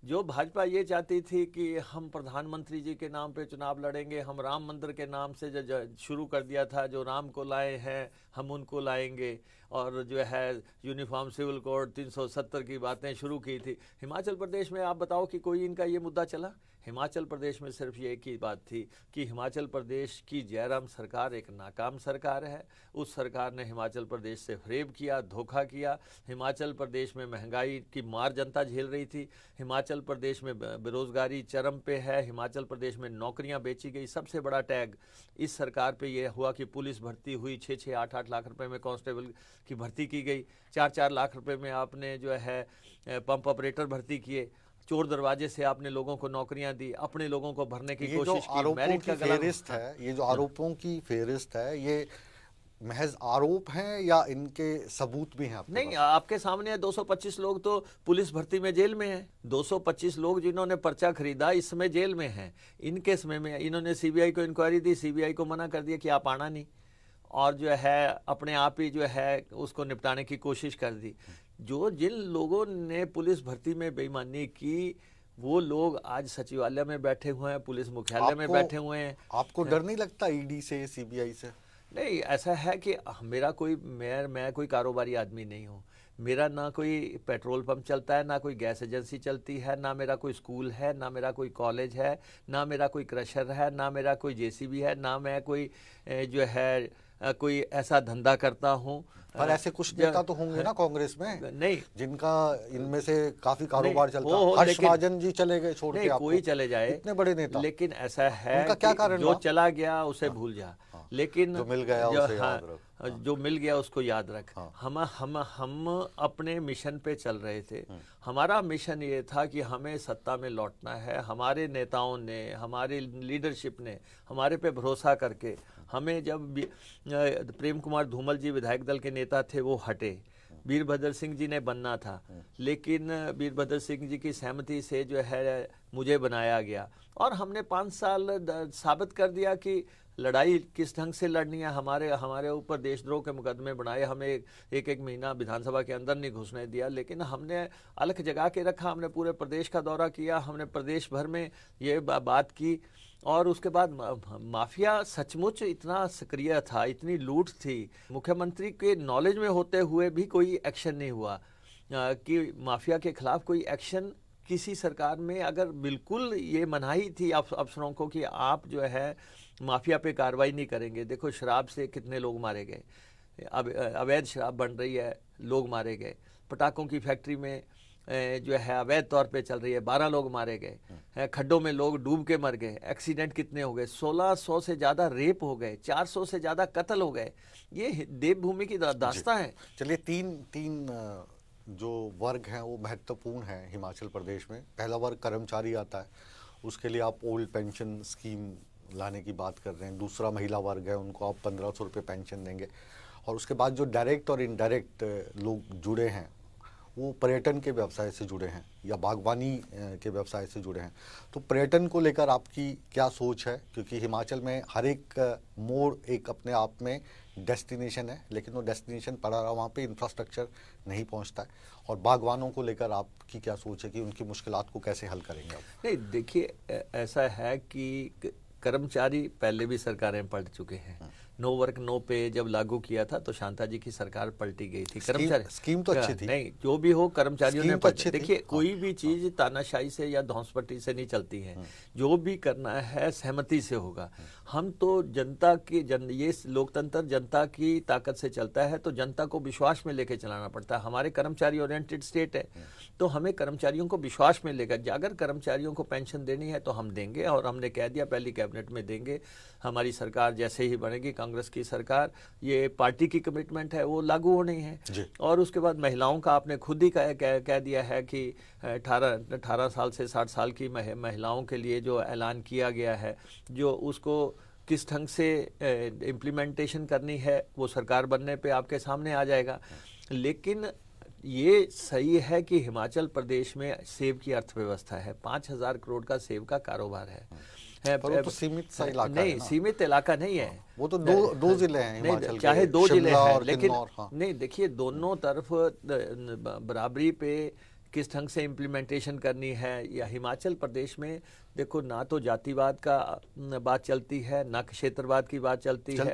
जो भाजपा ये चाहती थी कि हम प्रधानमंत्री जी के नाम पे चुनाव लड़ेंगे, हम राम मंदिर के नाम से जो शुरू कर दिया था, जो राम को लाए हैं हम उनको लाएंगे, और जो है यूनिफॉर्म सिविल कोड 370 की बातें शुरू की थी। हिमाचल प्रदेश में आप बताओ कि कोई इनका ये मुद्दा चला? हिमाचल प्रदेश में सिर्फ ये एक ही बात थी कि हिमाचल प्रदेश की जयराम सरकार एक नाकाम सरकार है। उस सरकार ने हिमाचल प्रदेश से फरेब किया, धोखा किया। हिमाचल प्रदेश में महंगाई की मार जनता झेल रही थी। हिमाचल प्रदेश में बेरोजगारी चरम पे है। हिमाचल प्रदेश में नौकरियां बेची गई। सबसे बड़ा टैग इस सरकार पे ये हुआ कि पुलिस भर्ती हुई, 6-6, 8-8 लाख रुपए में कांस्टेबल की भर्ती की गई, 4-4 लाख रुपए में आपने जो है पंप ऑपरेटर भर्ती किए, चोर दरवाजे से आपने लोगों को नौकरियां दी, अपने लोगों को भरने की कोशिश की। मेरिट की फेरिस्त है, ये जो आरोपों की फेरिस्त है, ये महज आरोप हैं या इनके सबूत भी हैं आपके नहीं, पास? आपके सामने है। 225 लोग तो पुलिस भर्ती में जेल में हैं। 225 लोग जिन्होंने पर्चा खरीदा इस समय जेल में हैं। इनके समय में इन्होंने सीबीआई को इंक्वायरी दी, सीबीआई को मना कर दिया कि आप आना नहीं, और जो है अपने आप ही जो है उसको निपटाने की कोशिश कर दी। जिन लोगों ने पुलिस भर्ती में बेईमानी की, वो लोग आज सचिवालय में बैठे हुए हैं, पुलिस मुख्यालय में बैठे हुए हैं। आपको डर नहीं लगता ईडी से, सीबीआई से? नहीं, ऐसा है कि मेरा कोई मैं कोई कारोबारी आदमी नहीं हूँ। मेरा ना कोई पेट्रोल पंप चलता है, ना कोई गैस एजेंसी चलती है, ना मेरा कोई स्कूल है, ना मेरा कोई कॉलेज है, ना मेरा कोई क्रशर है, ना मेरा कोई जेसीबी है, ना मैं कोई जो है कोई ऐसा धंधा करता हूँ। पर ऐसे कुछ नेता तो होंगे ना कांग्रेस में, नहीं, जिनका इनमें से काफी कारोबार चलता है। हर्ष महाजन जी चले गए छोड़ के आपको, कोई चले जाए, इतने बड़े नेता, लेकिन ऐसा है उनका क्या कारण जो था? चला गया उसे भूल जा, लेकिन जो मिल गया उसे याद रख। जो मिल गया उसको याद रख। हम अपने मिशन पे चल रहे थे। हमारा मिशन ये था कि हमें सत्ता में लौटना है। हमारे नेताओं ने, हमारी लीडरशिप ने हमारे पे भरोसा करके हमें, जब प्रेम कुमार धूमल जी विधायक दल के नेता थे वो हटे, वीरभद्र सिंह जी ने बनना था, लेकिन वीरभद्र सिंह जी की सहमति से जो है मुझे बनाया गया, और हमने 5 साल साबित कर दिया कि लड़ाई किस ढंग से लड़नी है। हमारे ऊपर देशद्रोह के मुकदमे बनाए, हमें एक महीना विधानसभा के अंदर नहीं घुसने दिया, लेकिन हमने अलख जगा के रखा। हमने पूरे प्रदेश का दौरा किया, हमने प्रदेश भर में ये बात की, और उसके बाद माफिया सचमुच इतना सक्रिय था, इतनी लूट थी, मुख्यमंत्री के नॉलेज में होते हुए भी कोई एक्शन नहीं हुआ कि माफिया के खिलाफ कोई एक्शन किसी सरकार में। अगर बिल्कुल ये मनाही थी अफसरों को कि आप जो है माफिया पे कार्रवाई नहीं करेंगे। देखो, शराब से कितने लोग मारे गए, अब अवैध शराब बन रही है, लोग मारे गए। पटाखों की फैक्ट्री में जो है अवैध तौर पे चल रही है, 12 लोग मारे गए। खड्डों में लोग डूब के मर गए। एक्सीडेंट कितने हो गए, 1600 से ज़्यादा रेप हो गए, 400 से ज़्यादा कत्ल हो गए। ये देवभूमि की दास्तां है। चलिए, तीन जो वर्ग हैं वो महत्वपूर्ण हैं हिमाचल प्रदेश में। पहला वर्ग कर्मचारी आता है, उसके लिए आप ओल्ड पेंशन स्कीम लाने की बात कर रहे हैं। दूसरा महिला वर्ग है, उनको आप 1500 रुपये पेंशन देंगे। और उसके बाद जो डायरेक्ट और इनडायरेक्ट लोग जुड़े हैं, वो पर्यटन के व्यवसाय से जुड़े हैं या बागवानी के व्यवसाय से जुड़े हैं। तो पर्यटन को लेकर आपकी क्या सोच है? क्योंकि हिमाचल में हर एक मोड़ एक अपने आप में डेस्टिनेशन है, लेकिन वो डेस्टिनेशन पड़ा रहा, वहाँ पे इंफ्रास्ट्रक्चर नहीं पहुँचता है। और बागवानों को लेकर आपकी क्या सोच है कि उनकी मुश्किलात को कैसे हल करेंगे आप? नहीं, देखिए, ऐसा है कि कर्मचारी पहले भी सरकारें पलट चुके हैं। नो वर्क नो पे जब लागू किया था तो शांता जी की सरकार पलटी गई थी। कर्मचारी स्कीम तो अच्छी थी। नहीं, जो भी हो, कर्मचारियों ने तो देखिए, कोई भी चीज तानाशाही से या धौंसपट्टी से नहीं चलती है। जो भी करना है सहमति से होगा। हम तो जनता की ये लोकतंत्र जनता की ताकत से चलता है, तो जनता को विश्वास में लेके चलाना पड़ता है। हमारे कर्मचारी ओरिएंटेड स्टेट है, तो हमें कर्मचारियों को विश्वास में लेकर, अगर कर्मचारियों को पेंशन देनी है तो हम देंगे, और हमने कह दिया पहली कैबिनेट में देंगे। हमारी सरकार जैसे ही बनेगी कांग्रेस की सरकार, ये पार्टी की कमिटमेंट है, वो लागू होनी है। जी। और उसके बाद महिलाओं का आपने खुद ही कह दिया है कि 18 साल से 60 साल की महिलाओं के लिए जो ऐलान किया गया है, जो उसको किस ढंग से इम्प्लीमेंटेशन करनी है वो सरकार बनने पे आपके सामने आ जाएगा। लेकिन ये सही है कि हिमाचल प्रदेश में सेब की अर्थव्यवस्था है, 5,000 करोड़ का सेब का कारोबार है। पर वो तो सीमित सा इलाका है नहीं, ना। सीमित इलाका नहीं है, वो तो दो जिले हैं हिमाचल नहीं, के, चाहे 2 जिले शिमला हैं, और लेकिन किन्नौर। हाँ। नहीं, देखिए दोनों तरफ बराबरी पे किस ढंग से इम्प्लीमेंटेशन करनी है। या हिमाचल प्रदेश में देखो, ना तो जातिवाद का बात चलती है, ना क्षेत्रवाद की बात चलती है,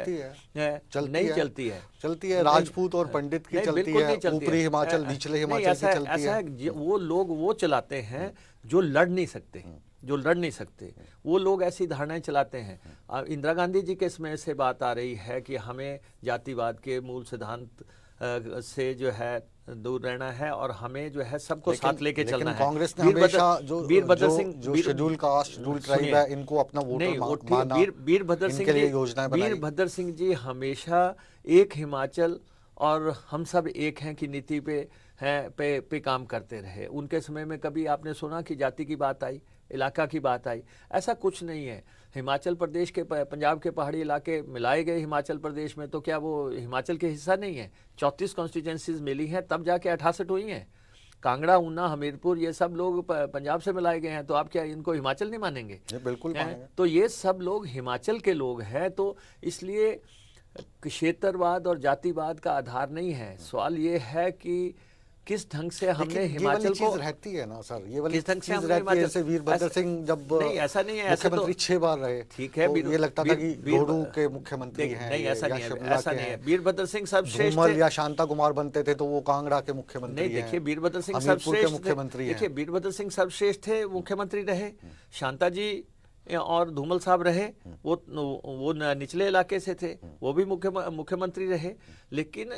नहीं चलती है, राजपूत और पंडित की चलती है, ऊपरी हिमाचल निचले हिमाचल की चलती है। वो लोग वो चलाते हैं जो लड़ नहीं सकते, वो लोग ऐसी धारणाएं चलाते हैं। इंदिरा गांधी जी के समय से बात आ रही है कि हमें जातिवाद के मूल सिद्धांत से जो है दूर रहना है और हमें जो है सबको साथ लेके चलना है। कांग्रेस ने हमेशा जो शेड्यूल कास्ट, शेड्यूल ट्राइब है, इनको अपना वोटर माना, वीरभद्र सिंह जी हमेशा एक हिमाचल और हम सब एक हैं की नीति पे काम करते रहे। उनके समय में कभी आपने सुना कि जाति की बात आई, इलाका की बात आई? ऐसा कुछ नहीं है। हिमाचल प्रदेश के पंजाब के पहाड़ी इलाके मिलाए गए हिमाचल प्रदेश में, तो क्या वो हिमाचल के हिस्सा नहीं है? 34 कॉन्स्टिट्यूंसीज मिली हैं तब जाके 68 हुई हैं। कांगड़ा, ऊना, हमीरपुर ये सब लोग पंजाब से मिलाए गए हैं, तो आप क्या इनको हिमाचल नहीं मानेंगे? बिल्कुल मानेंगे। तो ये सब लोग हिमाचल के लोग हैं। तो इसलिए क्षेत्रवाद और जातिवाद का आधार नहीं है। सवाल ये है कि किस ढंग से हमने हिमाचल को रहती है ना सर, ये वाली चीज रहती है। जैसे वीरभद्र सिंह जब नहीं, ऐसा नहीं है, ऐसा मुख्यमंत्री 6 बार रहे, ठीक है, तो ये लगता था कि रोडू के मुख्यमंत्री हैं। नहीं, ऐसा नहीं है। वीरभद्र सिंह सर्वश्रेष्ठ थे, या शांता कुमार बनते थे तो वो कांगड़ा के मुख्यमंत्री हैं। नहीं, देखिए वीरभद्र सिंह सर्वश्रेष्ठ मुख्यमंत्री हैं। देखिए वीरभद्र सिंह सर्वश्रेष्ठ थे, मुख्यमंत्री रहे। शांता जी और धूमल साहब रहे, वो निचले इलाके से थे, वो भी मुख्यमंत्री रहे। लेकिन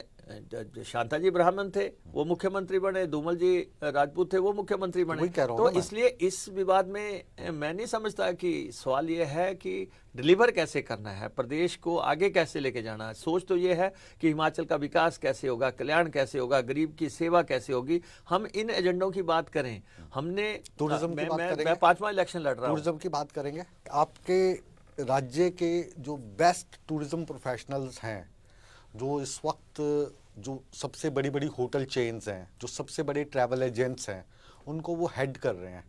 शांता जी ब्राह्मण थे, वो मुख्यमंत्री बने, धूमल जी राजपूत थे, वो मुख्यमंत्री बने। तो इसलिए इस विवाद में मैं नहीं समझता कि सवाल ये है कि डिलीवर कैसे करना है, प्रदेश को आगे कैसे लेके जाना है। सोच तो ये है कि हिमाचल का विकास कैसे होगा, कल्याण कैसे होगा, गरीब की सेवा कैसे होगी। हम इन एजेंडों की बात करें। हमने टूरिज्म की बात करेंगे, मैं 5वां इलेक्शन लड़ रहा हूं, टूरिज्म की बात करेंगे। आपके राज्य के जो बेस्ट टूरिज्म प्रोफेशनल्स हैं, जो इस वक्त जो सबसे बड़ी बड़ी होटल चेन्स हैं, जो सबसे बड़े ट्रैवल एजेंट्स हैं, उनको वो हेड कर रहे हैं।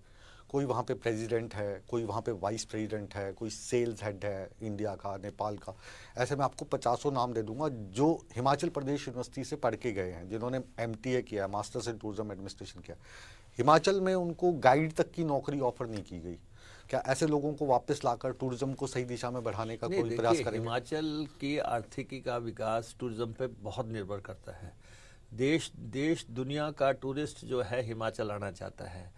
कोई वहाँ पे प्रेसिडेंट है, कोई वहाँ पे वाइस प्रेसिडेंट है, कोई सेल्स हेड है इंडिया का, नेपाल का। ऐसे मैं आपको 50 नाम दे दूंगा जो हिमाचल प्रदेश यूनिवर्सिटी से पढ़ के गए हैं, जिन्होंने MTA किया, मास्टर्स इन टूरिज्म एडमिनिस्ट्रेशन किया। हिमाचल में उनको गाइड तक की नौकरी ऑफर नहीं की गई। क्या ऐसे लोगों को वापस लाकर टूरिज्म को सही दिशा में बढ़ाने का कोई प्रयास करेंगे? हिमाचल की आर्थिकी का विकास टूरिज्म पे बहुत निर्भर करता है। देश दुनिया का टूरिस्ट जो है हिमाचल आना चाहता है।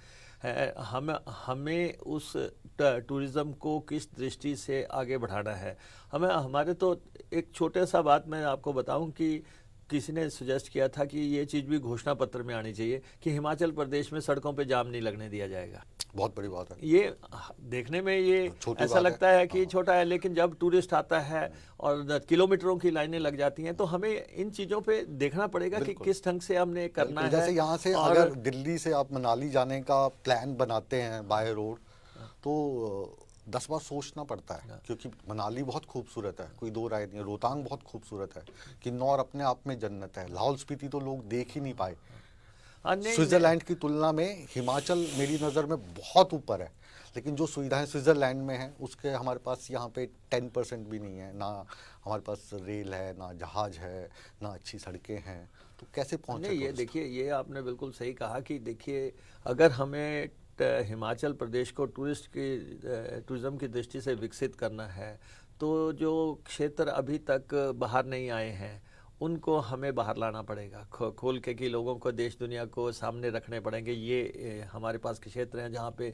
हमें उस टूरिज्म को किस दृष्टि से आगे बढ़ाना है। हमारे तो एक छोटे सा बात मैं आपको बताऊं कि किसी ने सजेस्ट किया था कि ये चीज़ भी घोषणा पत्र में आनी चाहिए कि हिमाचल प्रदेश में सड़कों पे जाम नहीं लगने दिया जाएगा। बहुत बड़ी बात है। ये देखने में ये ऐसा लगता है कि छोटा है, लेकिन जब टूरिस्ट आता है और किलोमीटरों की लाइनें लग जाती हैं, तो हमें इन चीज़ों पे देखना पड़ेगा कि किस ढंग से हमने करना है। जैसे यहाँ से अगर दिल्ली से आप मनाली जाने का प्लान बनाते हैं बाय रोड, तो 10 बार सोचना पड़ता है, क्योंकि मनाली बहुत खूबसूरत है, कोई दो राय नहीं है। रोहतांग बहुत खूबसूरत है, किन्नौर अपने आप में जन्नत है, लाहौल स्पीति तो लोग देख ही नहीं पाए। स्विट्जरलैंड की तुलना में हिमाचल मेरी नज़र में बहुत ऊपर है, लेकिन जो सुविधाएं स्विट्जरलैंड में हैं उसके हमारे पास यहाँ पे 10% भी नहीं है। ना हमारे पास रेल है, ना जहाज है, ना अच्छी सड़कें हैं, तो कैसे पहुँचे? ये देखिए, ये आपने बिल्कुल सही कहा कि देखिए, अगर हमें हिमाचल प्रदेश को टूरिज्म की दृष्टि से विकसित करना है, तो जो क्षेत्र अभी तक बाहर नहीं आए हैं उनको हमें बाहर लाना पड़ेगा, खोल के कि लोगों को देश दुनिया को सामने रखने पड़ेंगे। ये हमारे पास क्षेत्र हैं जहाँ पे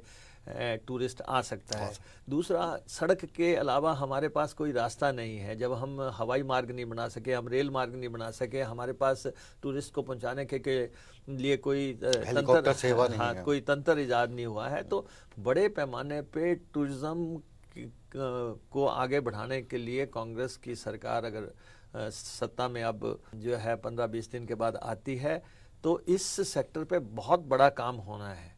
टूरिस्ट आ सकता है। दूसरा, सड़क के अलावा हमारे पास कोई रास्ता नहीं है। जब हम हवाई मार्ग नहीं बना सके, हम रेल मार्ग नहीं बना सके, हमारे पास टूरिस्ट को पहुंचाने के लिए कोई तंत्र, सेवा नहीं है। कोई तंत्र इजाद नहीं हुआ है, तो बड़े पैमाने पे टूरिज्म को आगे बढ़ाने के लिए कांग्रेस की सरकार अगर सत्ता में अब जो है 15-20 दिन के बाद आती है तो इस सेक्टर पे बहुत बड़ा काम होना है।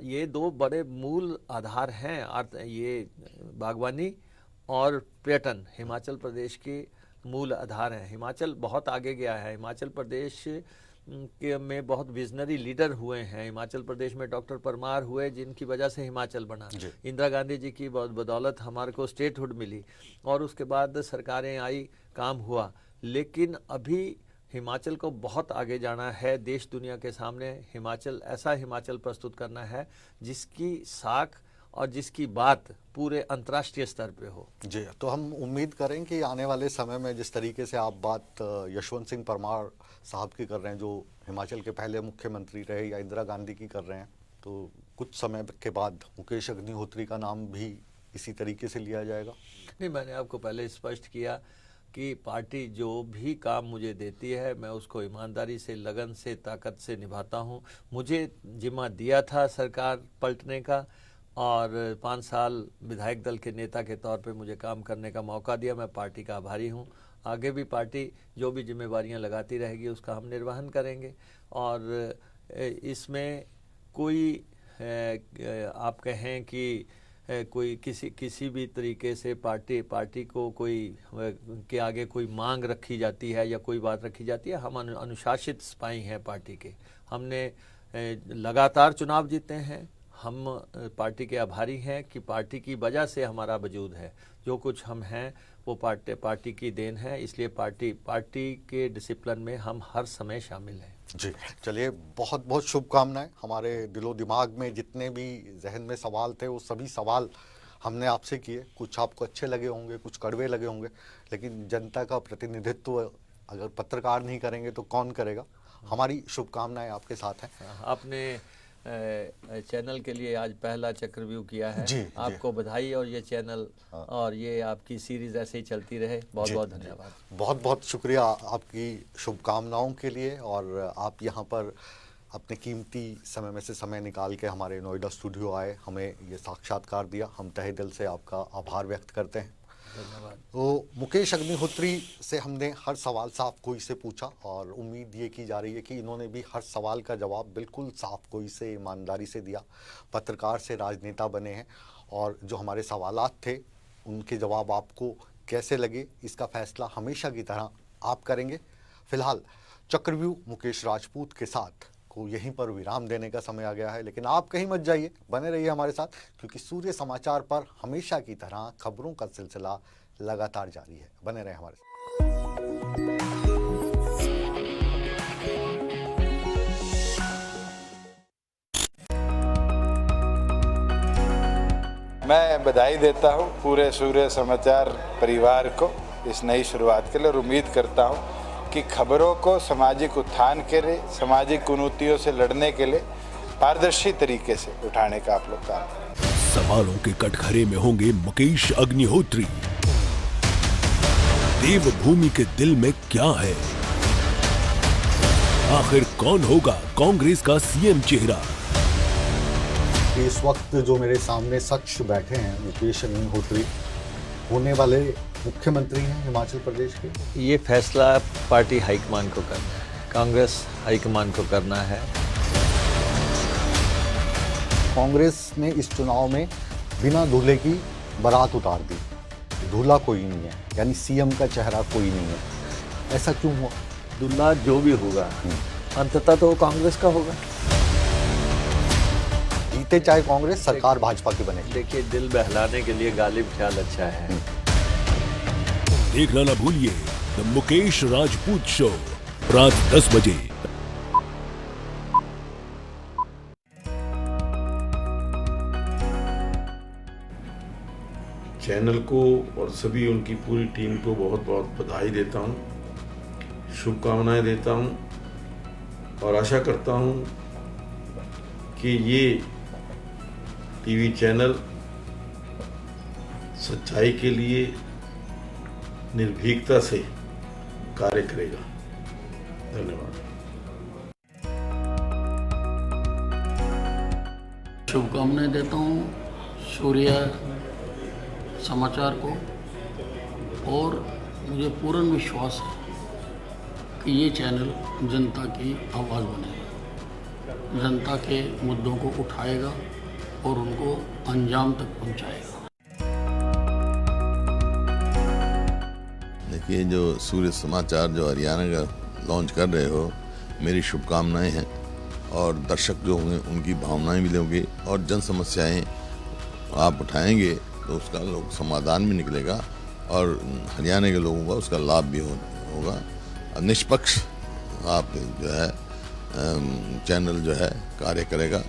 ये दो बड़े मूल आधार हैं, ये बागवानी और पर्यटन हिमाचल प्रदेश के मूल आधार हैं। हिमाचल बहुत आगे गया है। हिमाचल प्रदेश में बहुत विजनरी लीडर हुए हैं। हिमाचल प्रदेश में डॉक्टर परमार हुए जिनकी वजह से हिमाचल बना। इंदिरा गांधी जी की बदौलत हमारे को स्टेटहुड मिली और उसके बाद सरकारें आई, काम हुआ। लेकिन अभी हिमाचल को बहुत आगे जाना है। देश दुनिया के सामने ऐसा हिमाचल प्रस्तुत करना है जिसकी साख और जिसकी बात पूरे अंतर्राष्ट्रीय स्तर पे हो। जी, तो हम उम्मीद करें कि आने वाले समय में जिस तरीके से आप बात यशवंत सिंह परमार साहब की कर रहे हैं, जो हिमाचल के पहले मुख्यमंत्री रहे, या इंदिरा गांधी की कर रहे हैं, तो कुछ समय के बाद मुकेश अग्निहोत्री का नाम भी इसी तरीके से लिया जाएगा। नहीं, मैंने आपको पहले स्पष्ट किया कि पार्टी जो भी काम मुझे देती है मैं उसको ईमानदारी से, लगन से, ताकत से निभाता हूँ। मुझे जिम्मा दिया था सरकार पलटने का और 5 साल विधायक दल के नेता के तौर पे मुझे काम करने का मौका दिया। मैं पार्टी का आभारी हूँ। आगे भी पार्टी जो भी जिम्मेवारियां लगाती रहेगी उसका हम निर्वहन करेंगे और इसमें कोई आप कहें कि कोई किसी भी तरीके से पार्टी को कोई के आगे कोई मांग रखी जाती है या कोई बात रखी जाती है। हम अनुशासित सिपाही हैं पार्टी के। हमने लगातार चुनाव जीते हैं। हम पार्टी के आभारी हैं कि पार्टी की वजह से हमारा वजूद है। जो कुछ हम हैं वो पार्टी की देन है। इसलिए पार्टी के डिसिप्लिन में हम हर समय शामिल हैं। जी, चलिए, बहुत बहुत शुभकामनाएं। हमारे दिलो दिमाग में जितने भी जहन में सवाल थे वो सभी सवाल हमने आपसे किए। कुछ आपको अच्छे लगे होंगे, कुछ कड़वे लगे होंगे, लेकिन जनता का प्रतिनिधित्व अगर पत्रकार नहीं करेंगे तो कौन करेगा। हमारी शुभकामनाएं आपके साथ हैं। आपने चैनल के लिए आज पहला चक्रव्यूह किया है। जी, आपको बधाई। और ये चैनल और ये आपकी सीरीज ऐसे ही चलती रहे। बहुत बहुत धन्यवाद। बहुत बहुत शुक्रिया आपकी शुभकामनाओं के लिए। और आप यहाँ पर अपने कीमती समय में से समय निकाल के हमारे नोएडा स्टूडियो आए, हमें ये साक्षात्कार दिया। हम तहे दिल से आपका आभार व्यक्त करते हैं। धन्यवाद। तो मुकेश अग्निहोत्री से हमने हर सवाल साफ कोई से पूछा और उम्मीद ये की जा रही है कि इन्होंने भी हर सवाल का जवाब बिल्कुल साफ कोई से, ईमानदारी से दिया। पत्रकार से राजनेता बने हैं और जो हमारे सवालात थे उनके जवाब आपको कैसे लगे इसका फैसला हमेशा की तरह आप करेंगे। फिलहाल चक्रव्यूह मुकेश राजपूत के साथ को यहीं पर विराम देने का समय आ गया है, लेकिन आप कहीं मत जाइए, बने रहिए हमारे साथ, क्योंकि सूर्य समाचार पर हमेशा की तरह खबरों का सिलसिला लगातार जारी है। बने रहे हमारे साथ। मैं बधाई देता हूं पूरे सूर्य समाचार परिवार को इस नई शुरुआत के लिए और उम्मीद करता हूं कि खबरों को सामाजिक उत्थान के लिए, सामाजिक कुरीतियों से लड़ने के लिए पारदर्शी तरीके से उठाने का आप लोग काम करें। सवालों के कटघरे में होंगे मुकेश अग्निहोत्री। देवभूमि के दिल में क्या है? आखिर कौन होगा कांग्रेस का सीएम चेहरा? इस वक्त जो मेरे सामने शख्स बैठे हैं, मुकेश अग्निहोत्री होने वाले मुख्यमंत्री हैं हिमाचल प्रदेश के। ये फैसला पार्टी हाईकमान को करना है, कांग्रेस हाईकमान को करना है। कांग्रेस ने इस चुनाव में बिना दूल्हे की बारात उतार दी। दूल्हा कोई नहीं है, यानी सीएम का चेहरा कोई नहीं है। ऐसा क्यों हुआ? दूल्हा जो भी होगा अंततः तो कांग्रेस का होगा। जीते चाहे कांग्रेस, सरकार भाजपा की बनेगी। देखिए, दिल बहलाने के लिए गालिब ख्याल अच्छा है। देखना ना भूलिए द मुकेश राजपूत शो, रात 10 बजे। चैनल को और सभी उनकी पूरी टीम को बहुत बहुत बधाई देता हूं, शुभकामनाएं देता हूं और आशा करता हूं कि ये टीवी चैनल सच्चाई के लिए निर्भीकता से कार्य करेगा। धन्यवाद। शुभकामनाएं देता हूँ सूर्या समाचार को, और मुझे पूर्ण विश्वास है कि ये चैनल जनता की आवाज़ बनेगा, जनता के मुद्दों को उठाएगा और उनको अंजाम तक पहुंचाएगा। देखिए, जो सूर्य समाचार जो हरियाणा का लॉन्च कर रहे हो, मेरी शुभकामनाएं हैं, और दर्शक जो होंगे उनकी भावनाएं भी लेंगे, और जन समस्याएं आप उठाएंगे तो उसका लोग समाधान भी निकलेगा और हरियाणा के लोगों का उसका लाभ भी होगा। निष्पक्ष आप जो है चैनल जो है कार्य करेगा।